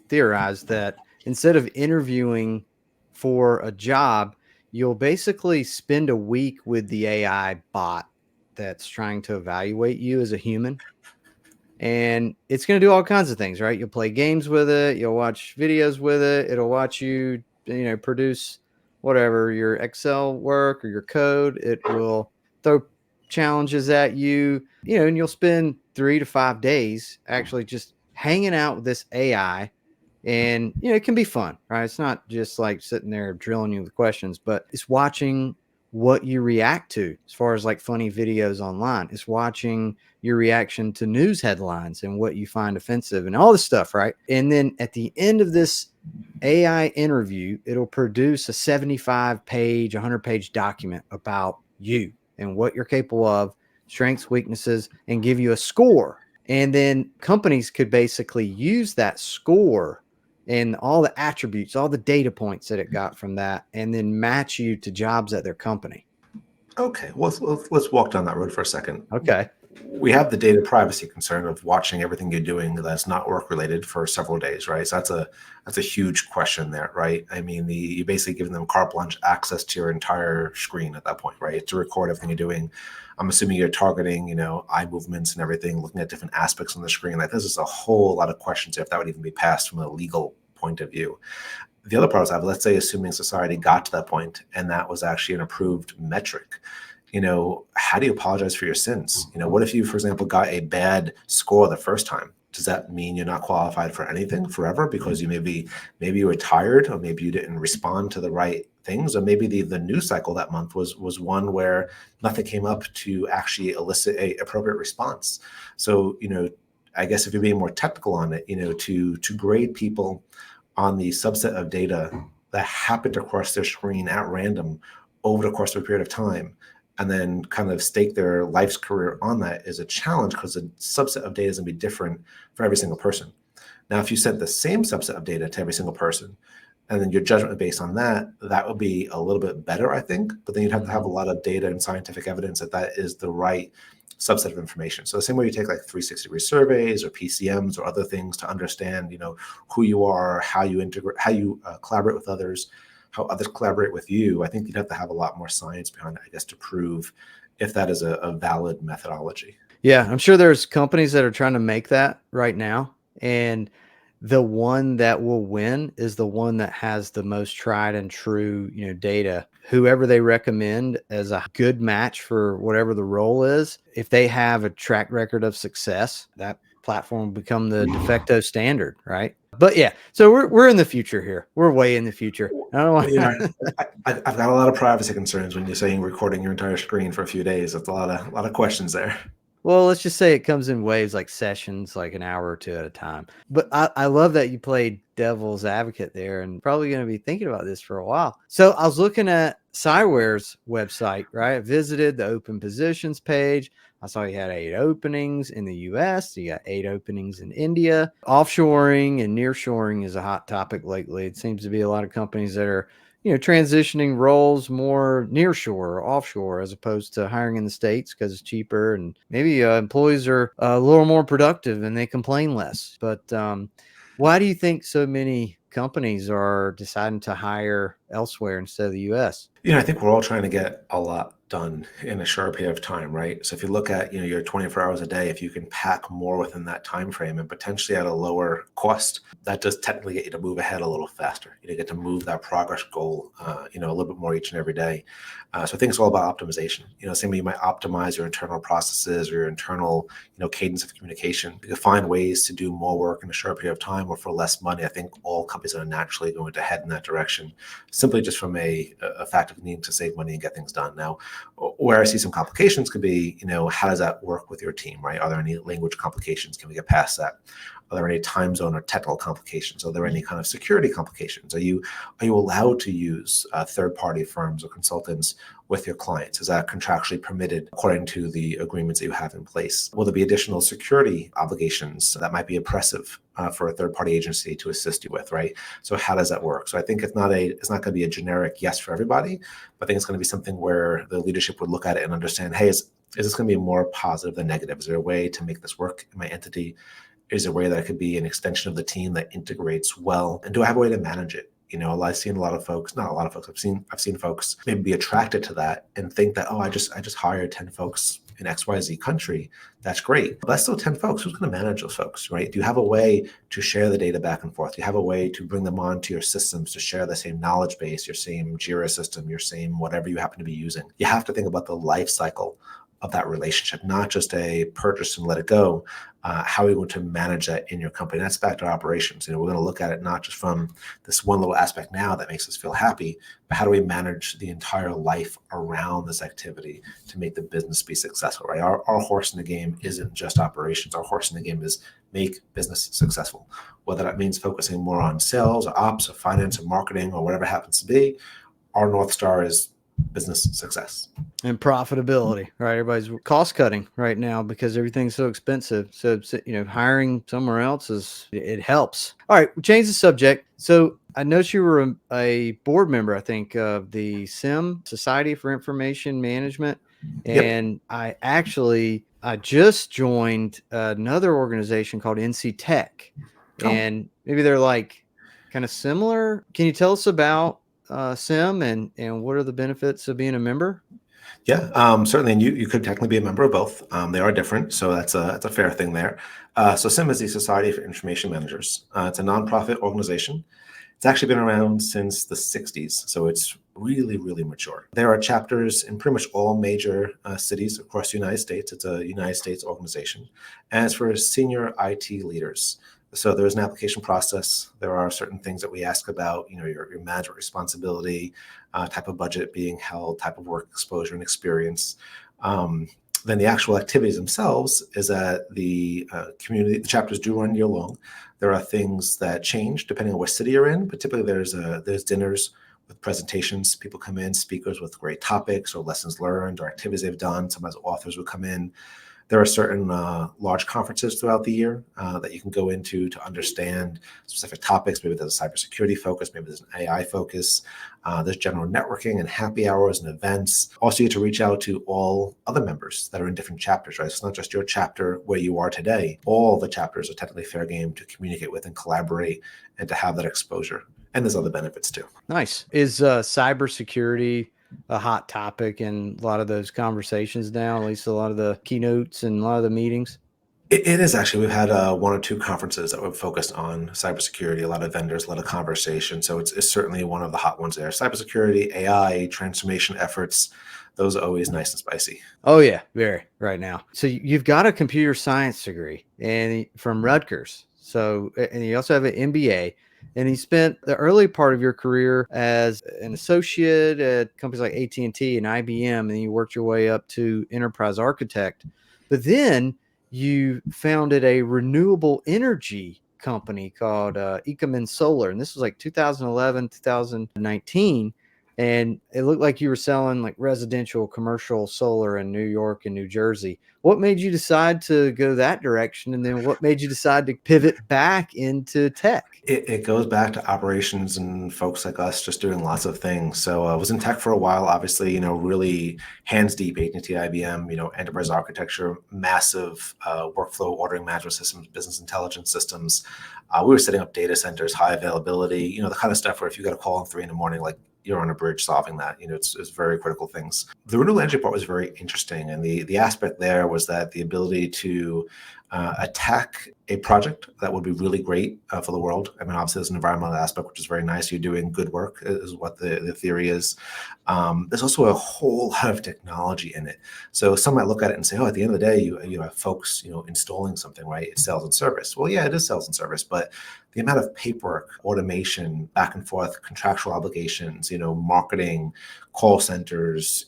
[SPEAKER 1] theorized that instead of interviewing for a job, you'll basically spend a week with the AI bot that's trying to evaluate you as a human. And it's going to do all kinds of things, right? You'll play games with it. You'll watch videos with it. It'll watch you, produce whatever, your Excel work or your code. It will throw challenges at you, and you'll spend 3 to 5 days actually just hanging out with this AI. And, it can be fun, right? It's not just like sitting there drilling you with questions, but it's watching what you react to as far as like funny videos online. It's watching your reaction to news headlines and what you find offensive and all this stuff, right? And then at the end of this AI interview, it'll produce a 75-page, 100-page document about you and what you're capable of, strengths, weaknesses, and give you a score. And then companies could basically use that score and all the attributes, all the data points that it got from that, and then match you to jobs at their company.
[SPEAKER 2] Okay, well, let's walk down that road for a second.
[SPEAKER 1] Okay.
[SPEAKER 2] We have the data privacy concern of watching everything you're doing that's not work related for several days, right? So that's a huge question there, right? I mean, you basically giving them carte blanche access to your entire screen at that point, right? To record everything you're doing. I'm assuming you're targeting, eye movements and everything, looking at different aspects on the screen. Like, this is a whole lot of questions if that would even be passed from a legal point of view. The other part is, let's say, assuming society got to that point and that was actually an approved metric. How do you apologize for your sins? What if you, for example, got a bad score the first time? Does that mean you're not qualified for anything forever because you maybe you were tired, or maybe you didn't respond to the right things, or maybe the news cycle that month was one where nothing came up to actually elicit a appropriate response? So, I guess if you're being more technical on it, to grade people on the subset of data that happened to cross their screen at random over the course of a period of time, and then kind of stake their life's career on that, is a challenge, because the subset of data is going to be different for every single person. Now, if you sent the same subset of data to every single person, and then your judgment based on that, that would be a little bit better, I think. But then you'd have to have a lot of data and scientific evidence that that is the right subset of information. So the same way you take like 360-degree surveys or PCMs or other things to understand, who you are, how you integrate, how you collaborate with others, how others collaborate with you, I think you'd have to have a lot more science behind it, I guess, to prove if that is a valid methodology.
[SPEAKER 1] Yeah, I'm sure there's companies that are trying to make that right now. And the one that will win is the one that has the most tried and true, data. Whoever they recommend as a good match for whatever the role is, if they have a track record of success, that platform will become the de facto standard, right? But yeah, so we're in the future here. We're way in the future. I don't want
[SPEAKER 2] I've got a lot of privacy concerns when you're saying recording your entire screen for a few days. That's a lot of questions there.
[SPEAKER 1] Well, let's just say it comes in waves, like sessions, like an hour or two at a time. But I love that you played devil's advocate there, and probably going to be thinking about this for a while. So I was looking at Cyware's website, right? I visited the open positions page. I saw you had 8 openings in the US. You got 8 openings in India. Offshoring and nearshoring is a hot topic lately. It seems to be a lot of companies that are transitioning roles more nearshore or offshore, as opposed to hiring in the States because it's cheaper, and maybe employees are a little more productive and they complain less. But why do you think so many companies are deciding to hire elsewhere instead of the US?
[SPEAKER 2] I think we're all trying to get a lot done in a short period of time, right? So if you look at, your 24 hours a day, if you can pack more within that time frame and potentially at a lower cost, that does technically get you to move ahead a little faster. You get to move that progress goal, a little bit more each and every day. So I think it's all about optimization. Same way you might optimize your internal processes or your internal, cadence of communication. You can find ways to do more work in a short period of time or for less money. I think all companies are naturally going to head in that direction, simply just from a fact of needing to save money and get things done. Now, Where I see some complications could be, how does that work with your team, right? Are there any language complications? Can we get past that? Are there any time zone or technical complications? Are there any kind of security complications? Are you allowed to use third-party firms or consultants with your clients? Is that contractually permitted according to the agreements that you have in place? Will there be additional security obligations that might be oppressive for a third-party agency to assist you with, right? So how does that work? So I think it's not going to be a generic yes for everybody, but I think it's going to be something where the leadership would look at it and understand, hey, is this going to be more positive than negative? Is there a way to make this work in my entity? Is there a way that it could be an extension of the team that integrates well? And do I have a way to manage it? I've seen a lot of folks, not a lot of folks, I've seen folks maybe be attracted to that and think that, I just hired 10 folks in XYZ country. That's great. But that's still 10 folks. Who's going to manage those folks, right? Do you have a way to share the data back and forth? Do you have a way to bring them onto your systems to share the same knowledge base, your same Jira system, your same whatever you happen to be using? You have to think about the life cycle of that relationship, not just a purchase and let it go. How are we going to manage that in your company? That's back to operations. We're going to look at it not just from this one little aspect now that makes us feel happy, but how do we manage the entire life around this activity to make the business be successful, right? Our horse in the game isn't just operations. Our horse in the game is make business successful. Whether that means focusing more on sales or ops or finance or marketing or whatever it happens to be, our North Star is business success
[SPEAKER 1] and profitability, right? Everybody's cost cutting right now because everything's so expensive. So, hiring somewhere else it helps. All right, we change the subject. So I noticed you were a board member, I think, of the SIM, Society for Information Management. And yep. I just joined another organization called NC Tech. And maybe they're like kind of similar. Can you tell us about SIM and what are the benefits of being a member?
[SPEAKER 2] Yeah, certainly. And you could technically be a member of both. They are different. So that's a fair thing there. So SIM is the Society for Information Managers. It's a nonprofit organization. It's actually been around since the 60s. So it's really, really mature. There are chapters in pretty much all major cities across the United States. It's a United States organization. And it's for senior IT leaders. So there's an application process. There are certain things that we ask about, your management responsibility, type of budget being held, type of work exposure and experience. Then the actual activities themselves is that the chapters do run year long. There are things that change depending on what city you're in, but typically there's dinners with presentations. People come in, speakers with great topics or lessons learned or activities they've done. Sometimes authors will come in. There are certain large conferences throughout the year that you can go into to understand specific topics. Maybe there's a cybersecurity focus, maybe there's an AI focus. There's general networking and happy hours and events. Also, you get to reach out to all other members that are in different chapters, right? So it's not just your chapter where you are today. All the chapters are technically fair game to communicate with and collaborate and to have that exposure. And there's other benefits too.
[SPEAKER 1] Nice. Is cybersecurity a hot topic in a lot of those conversations now, at least a lot of the keynotes and a lot of the meetings?
[SPEAKER 2] It is actually. We've had one or two conferences that were focused on cybersecurity, a lot of vendors, a lot of conversation. So it's certainly one of the hot ones there. Cybersecurity, AI, transformation efforts, those are always nice and spicy.
[SPEAKER 1] Oh yeah, very right now. So you've got a computer science degree and from Rutgers. So, and you also have an MBA. And he spent the early part of your career as an associate at companies like AT&T and IBM, and then you worked your way up to enterprise architect. But then you founded a renewable energy company called Ecom Solar, and this was like 2011, 2019. And it looked like you were selling like residential, commercial solar in New York and New Jersey. What made you decide to go that direction? And then what made you decide to pivot back into tech?
[SPEAKER 2] It goes back to operations and folks like us just doing lots of things. So I was in tech for a while, obviously, really hands deep, AT&T, IBM, enterprise architecture, massive workflow ordering management systems, business intelligence systems. We were setting up data centers, high availability, the kind of stuff where if you got a call at 3 a.m, like you're on a bridge solving that, it's very critical things. The renewable energy part was very interesting. And the aspect there was that the ability to attack a project that would be really great for the world. I mean, obviously there's an environmental aspect, which is very nice. You're doing good work is what the theory is. There's also a whole lot of technology in it. So some might look at it and say, oh, at the end of the day, you have folks, installing something, right? It's sales and service. Well, yeah, it is sales and service, but the amount of paperwork, automation, back and forth, contractual obligations, marketing, call centers,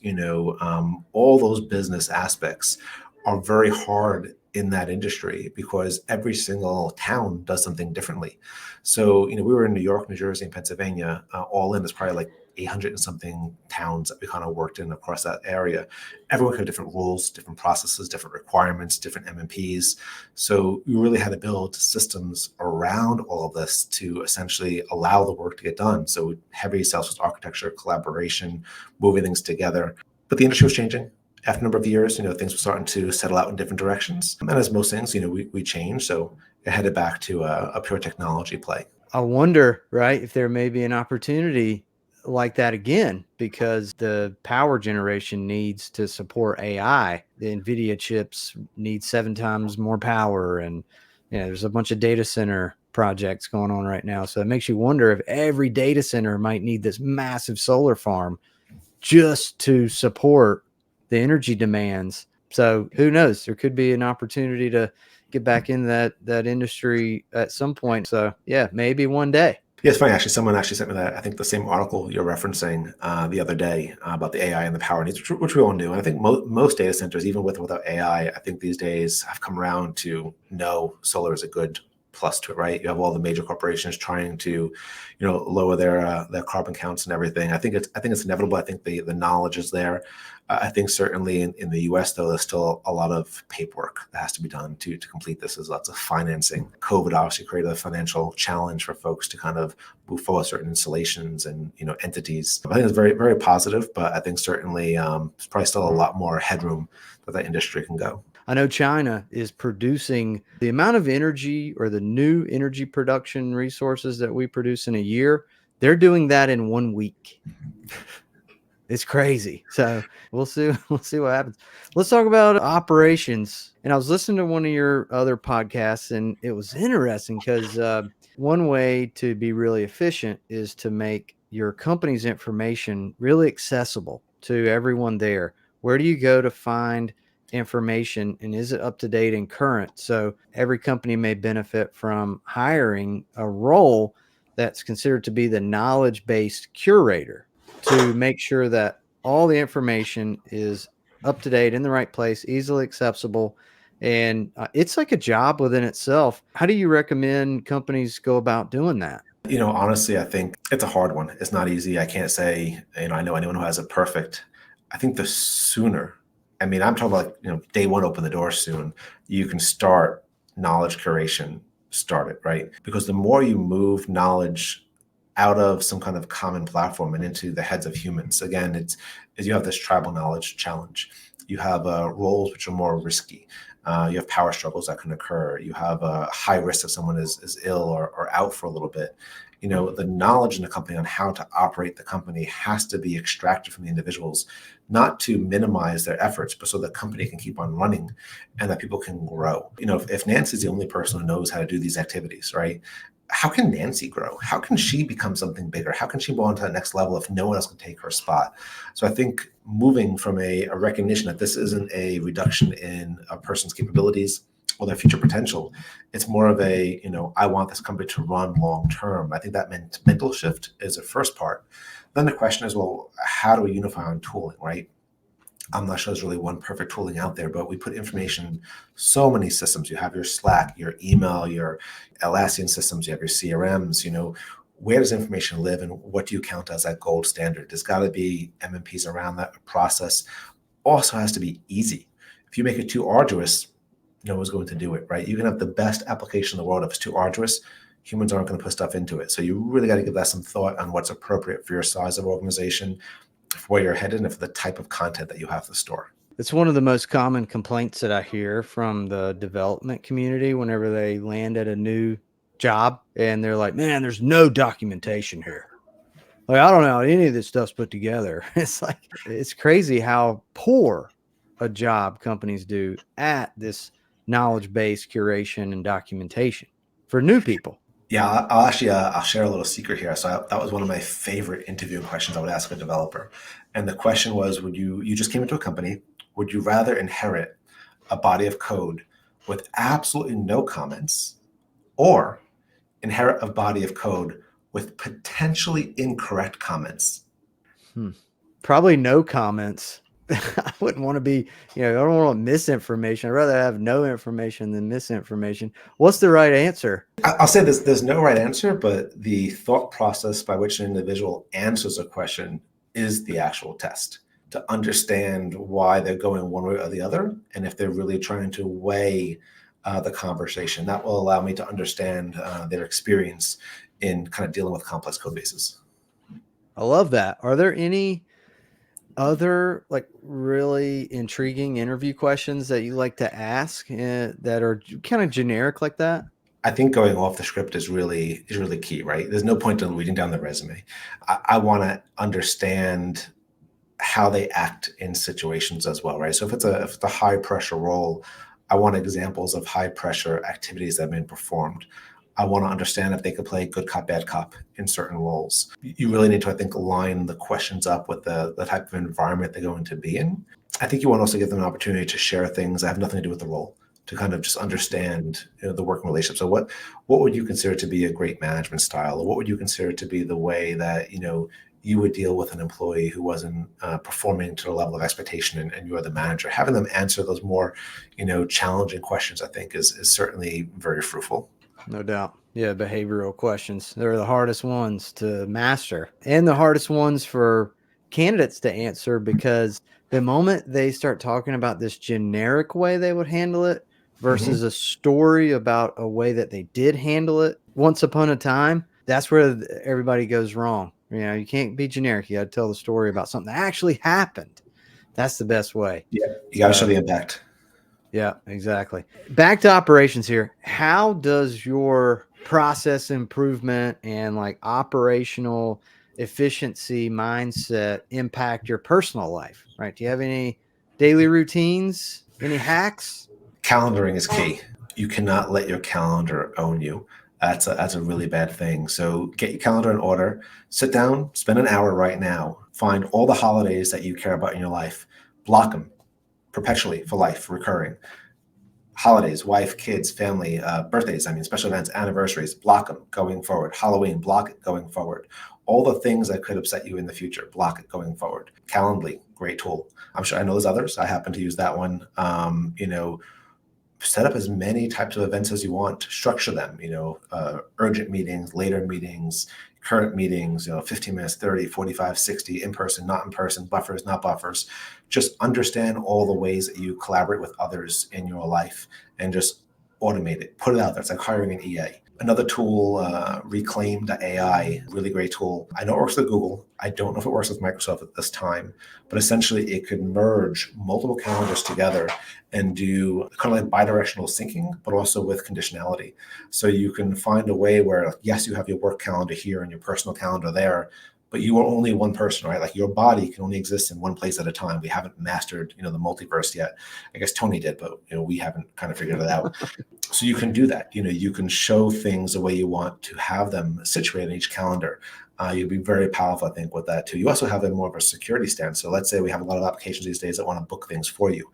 [SPEAKER 2] all those business aspects are very hard in that industry because every single town does something differently. So, we were in New York, New Jersey, and Pennsylvania, all in. There's probably like 800 and something towns that we kind of worked in across that area. Everyone had different rules, different processes, different requirements, different MMPs. So we really had to build systems around all of this to essentially allow the work to get done. So heavy Salesforce architecture, collaboration, moving things together. But the industry was changing. After a number of years, things were starting to settle out in different directions. And as most things, we changed. So it headed back to a pure technology play.
[SPEAKER 1] I wonder, right, if there may be an opportunity like that again, because the power generation needs to support AI. The NVIDIA chips need 7 times more power. And there's a bunch of data center projects going on right now. So it makes you wonder if every data center might need this massive solar farm just to support the energy demands. So who knows? There could be an opportunity to get back in that industry at some point. So yeah, maybe one day.
[SPEAKER 2] Yeah, it's funny. Actually, someone actually sent me that. I think the same article you're referencing the other day about the AI and the power needs, which we all knew. And I think most data centers, even without AI, I think these days have come around to know solar is a good plus to it, right? You have all the major corporations trying to, lower their carbon counts and everything. I think it's inevitable. I think the knowledge is there. I think certainly in the US, though, there's still a lot of paperwork that has to be done to complete this. There's lots of financing. COVID obviously created a financial challenge for folks to kind of move forward certain installations and entities. I think it's very, very positive, but I think certainly there's probably still a lot more headroom that industry can go.
[SPEAKER 1] I know China is producing the amount of energy or the new energy production resources that we produce in a year. They're doing that in 1 week. It's crazy. So we'll see what happens. Let's talk about operations. And I was listening to one of your other podcasts, and it was interesting because one way to be really efficient is to make your company's information really accessible to everyone there. Where do you go to find information, and is it up to date and current? So every company may benefit from hiring a role that's considered to be the knowledge-based curator to make sure that all the information is up to date, in the right place, easily accessible. And it's like a job within itself. How do you recommend companies go about doing that?
[SPEAKER 2] Honestly, I think it's a hard one. It's not easy. I can't say, I know anyone who has it perfect. I think the sooner, I'm talking about day one, open the door soon, you can start knowledge curation, start it, right? Because the more you move knowledge out of some kind of common platform and into the heads of humans, again, it's you have this tribal knowledge challenge. You have roles which are more risky. You have power struggles that can occur. You have a high risk if someone is ill or out for a little bit. The knowledge in the company on how to operate the company has to be extracted from the individuals, not to minimize their efforts, but so the company can keep on running and that people can grow. If Nancy's the only person who knows how to do these activities, right? How can Nancy grow? How can she become something bigger? How can she go on to that next level if no one else can take her spot? So I think moving from a recognition that this isn't a reduction in a person's capabilities or their future potential, it's more of a, I want this company to run long term. I think that mental shift is the first part. Then the question is, well, how do we unify on tooling, right? I'm not sure there's really one perfect tooling out there, but we put information in so many systems. You have your Slack, your email, your Atlassian systems, you have your CRMs, where does information live and what do you count as that gold standard? There's got to be MMPs around that process. Also has to be easy. If you make it too arduous, no one's going to do it, right? You can have the best application in the world. If it's too arduous, humans aren't going to put stuff into it. So you really got to give that some thought on what's appropriate for your size of organization, for where you're headed, and for the type of content that you have to store.
[SPEAKER 1] It's one of the most common complaints that I hear from the development community whenever they land at a new job and they're like, man, there's no documentation here. Like, I don't know how any of this stuff's put together. It's crazy how poor a job companies do at this knowledge-based curation and documentation for new people?
[SPEAKER 2] Yeah, I'll actually I'll share a little secret here. So that was one of my favorite interview questions I would ask a developer, and the question was: Would you just came into a company? Would you rather inherit a body of code with absolutely no comments, or inherit a body of code with potentially incorrect comments?
[SPEAKER 1] Probably no comments. I wouldn't want to be, I don't want misinformation. I'd rather have no information than misinformation. What's the right answer?
[SPEAKER 2] I'll say there's no right answer, but the thought process by which an individual answers a question is the actual test to understand why they're going one way or the other, and if they're really trying to weigh the conversation. That will allow me to understand their experience in kind of dealing with complex code bases.
[SPEAKER 1] I love that. Are there any other like really intriguing interview questions that you like to ask that are kind of generic like that?
[SPEAKER 2] I think going off the script is really key, right? There's no point in reading down the resume. I want to understand how they act in situations as well, right? So if it's a high pressure role, I want examples of high pressure activities that have been performed. I want to understand if they could play good cop, bad cop in certain roles. You really need to, I think, line the questions up with the type of environment they're going to be in. I think you want to also give them an opportunity to share things that have nothing to do with the role, to kind of just understand the working relationship. So what would you consider to be a great management style? Or what would you consider to be the way that you would deal with an employee who wasn't performing to the level of expectation, and you're the manager? Having them answer those more challenging questions, I think, is certainly very fruitful.
[SPEAKER 1] No doubt. Yeah, behavioral questions. They're the hardest ones to master and the hardest ones for candidates to answer, because the moment they start talking about this generic way they would handle it versus a story about a way that they did handle it once upon a time, that's where everybody goes wrong. You can't be generic. You got to tell the story about something that actually happened. That's the best way.
[SPEAKER 2] Yeah, you got to show the impact.
[SPEAKER 1] Yeah, exactly. Back to operations here. How does your process improvement and like operational efficiency mindset impact your personal life, right? Do you have any daily routines, any hacks?
[SPEAKER 2] Calendaring is key. You cannot let your calendar own you. That's a really bad thing. So get your calendar in order, sit down, spend an hour right now, find all the holidays that you care about in your life, block them perpetually for life, recurring. Holidays, wife, kids, family, birthdays, special events, anniversaries, block them going forward. Halloween, block it going forward. All the things that could upset you in the future, block it going forward. Calendly, great tool. I'm sure I know there's others. I happen to use that one. Set up as many types of events as you want, structure them, urgent meetings, later meetings, current meetings, 15 minutes, 30, 45, 60, in person, not in person, buffers, not buffers. Just understand all the ways that you collaborate with others in your life and just automate it, put it out there. It's like hiring an EA. Another tool, Reclaim.ai, really great tool. I know it works with Google. I don't know if it works with Microsoft at this time, but essentially it could merge multiple calendars together and do kind of like bidirectional syncing, but also with conditionality. So you can find a way where, yes, you have your work calendar here and your personal calendar there, but you are only one person, right? Like your body can only exist in one place at a time. We haven't mastered, the multiverse yet. I guess Tony did, but we haven't kind of figured it out. So you can do that. You can show things the way you want to have them situated in each calendar. You'd be very powerful, I think, with that too. You also have a more of a security stance. So let's say we have a lot of applications these days that want to book things for you.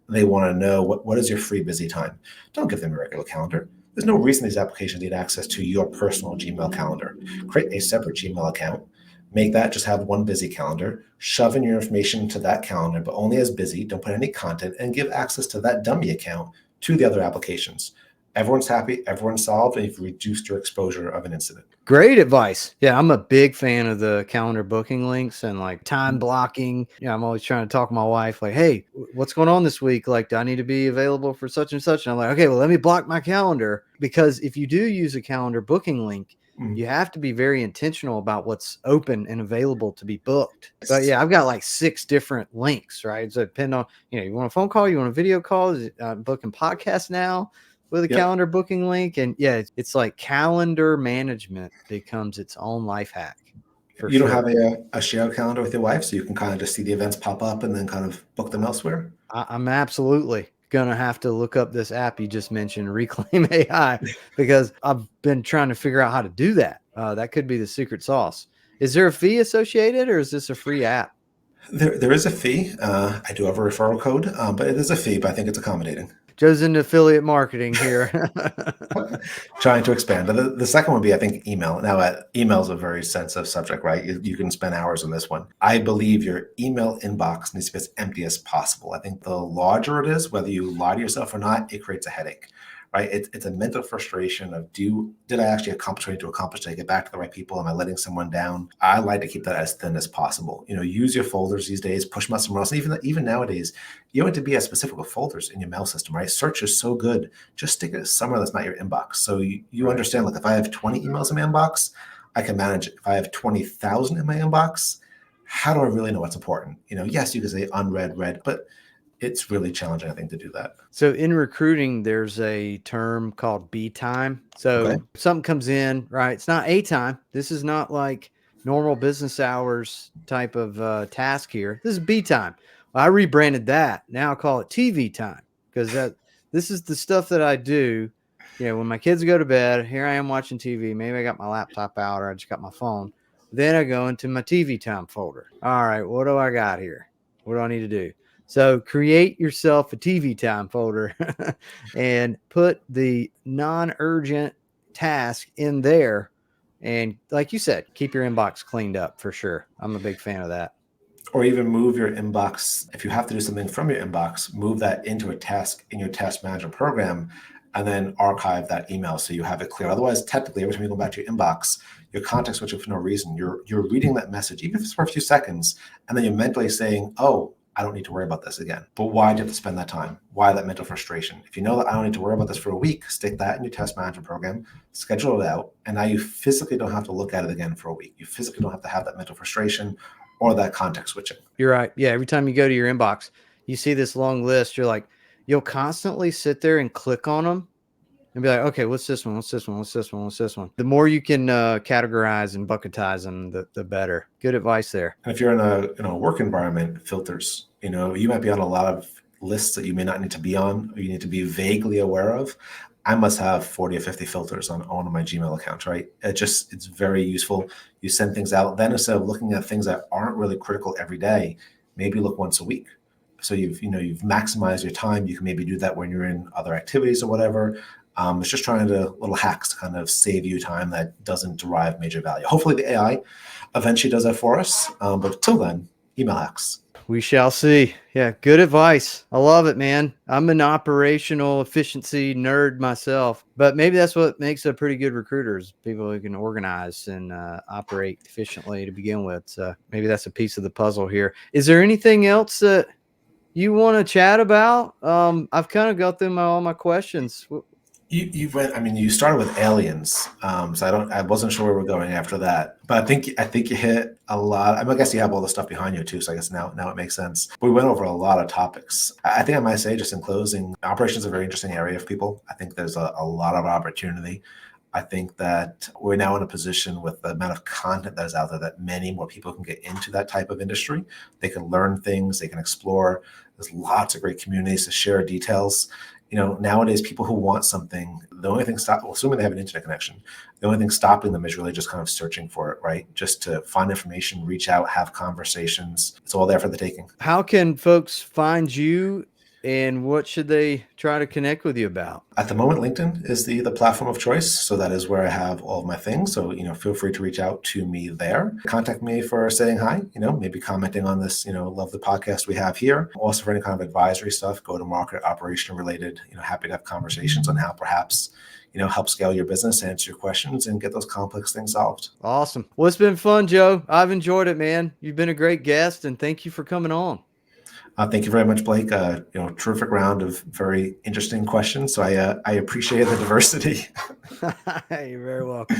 [SPEAKER 2] They want to know what is your free busy time. Don't give them a regular calendar. There's no reason these applications need access to your personal Gmail calendar. Create a separate Gmail account. Make that just have one busy calendar, shove in your information to that calendar, but only as busy, don't put any content, and give access to that dummy account to the other applications. Everyone's happy, everyone's solved, and you've reduced your exposure of an incident.
[SPEAKER 1] Great advice. Yeah, I'm a big fan of the calendar booking links and like time blocking. I'm always trying to talk to my wife like, hey, what's going on this week? Like, do I need to be available for such and such? And I'm like, okay, well, let me block my calendar. Because if you do use a calendar booking link, you have to be very intentional about what's open and available to be booked. But yeah, I've got like 6 different links, right? So depending on, you want a phone call, you want a video call, booking podcasts now with a calendar booking link. And yeah, it's like calendar management becomes its own life hack.
[SPEAKER 2] You don't have a shared calendar with your wife, so you can kind of just see the events pop up and then kind of book them elsewhere?
[SPEAKER 1] I'm absolutely. going to have to look up this app you just mentioned, Reclaim AI, because I've been trying to figure out how to do that. That could be the secret sauce. Is there a fee associated, or is this a free app?
[SPEAKER 2] There is a fee. I do have a referral code, but it is a fee, but I think it's accommodating.
[SPEAKER 1] Joe's into affiliate marketing here.
[SPEAKER 2] Trying to expand. The second would be, I think, email. Now, email is a very sensitive subject, right? You can spend hours on this one. I believe your email inbox needs to be as empty as possible. I think the larger it is, whether you lie to yourself or not, it creates a headache, right? It's a mental frustration of, did I actually accomplish what I need to accomplish? Did I get back to the right people? Am I letting someone down? I like to keep that as thin as possible. Use your folders these days, push them out somewhere else. And even nowadays, you don't have to be as specific with folders in your mail system, right? Search is so good. Just stick it somewhere that's not your inbox. So you understand, like, if I have 20 emails in my inbox, I can manage it. If I have 20,000 in my inbox, how do I really know what's important? Yes, you can say unread, read, but it's really challenging, I think, to do that.
[SPEAKER 1] So in recruiting, there's a term called B time. So
[SPEAKER 2] Okay.
[SPEAKER 1] something comes in, right? It's not A time. This is not like normal business hours type of task here. This is B time. Well, I rebranded that. Now I call it TV time, because this is the stuff that I do. When my kids go to bed, here I am watching TV. Maybe I got my laptop out, or I just got my phone. Then I go into my TV time folder. All right, what do I got here? What do I need to do? So create yourself a TV time folder and put the non-urgent task in there. And like you said, keep your inbox cleaned up for sure. I'm a big fan of that.
[SPEAKER 2] Or even move your inbox. If you have to do something from your inbox, move that into a task in your task management program, and then archive that email so you have it clear. Otherwise, technically, every time you go back to your inbox, you're context switching for no reason. You're reading that message, even if it's for a few seconds, and then you're mentally saying, oh, I don't need to worry about this again. But why do you have to spend that time? Why that mental frustration? If you know that I don't need to worry about this for a week, stick that in your test management program, schedule it out, and now you physically don't have to look at it again for a week. You physically don't have to have that mental frustration or that context switching.
[SPEAKER 1] You're right. Yeah, every time you go to your inbox, you see this long list. You'll constantly sit there and click on them and be like, okay, what's this one? What's this one? What's this one? What's this one? The more you can categorize and bucketize them, the better. Good advice there.
[SPEAKER 2] And if you're in a work environment, filters. You might be on a lot of lists that you may not need to be on, or you need to be vaguely aware of. I must have 40 or 50 filters on all of my Gmail accounts, right? It's very useful. You send things out. Then instead of looking at things that aren't really critical every day, maybe look once a week. So you've maximized your time. You can maybe do that when you're in other activities or whatever. It's just trying to little hacks to kind of save you time that doesn't derive major value. Hopefully the AI eventually does that for us. But till then, email hacks.
[SPEAKER 1] We shall see. Yeah, good advice. I love it, man. I'm an operational efficiency nerd myself, but maybe that's what makes a pretty good recruiter, is people who can organize and operate efficiently to begin with. So maybe that's a piece of the puzzle here. Is there anything else that you want to chat about? I've kind of got through all my questions.
[SPEAKER 2] You started with aliens, so I wasn't sure where we're going after that. But I think you hit a lot. I guess you have all the stuff behind you too, so I guess now it makes sense. We went over a lot of topics. I think I might say, just in closing, operations is a very interesting area for people. I think there's a lot of opportunity. I think that we're now in a position with the amount of content that is out there that many more people can get into that type of industry. They can learn things, they can explore. There's lots of great communities to share details. Nowadays, people who want something, the only thing assuming they have an internet connection, the only thing stopping them is really just kind of searching for it, right? Just to find information, reach out, have conversations. It's all there for the taking.
[SPEAKER 1] How can folks find you, and what should they try to connect with you about?
[SPEAKER 2] At the moment, LinkedIn is the platform of choice. So that is where I have all of my things. So, feel free to reach out to me there. Contact me for saying hi, maybe commenting on this, love the podcast we have here. Also for any kind of advisory stuff, go to market, operation related, happy to have conversations on how perhaps, help scale your business, answer your questions, and get those complex things solved.
[SPEAKER 1] Awesome. Well, it's been fun, Joe. I've enjoyed it, man. You've been a great guest, and thank you for coming on.
[SPEAKER 2] Thank you very much, Blake. Terrific round of very interesting questions. So I appreciate the diversity.
[SPEAKER 1] You're very welcome.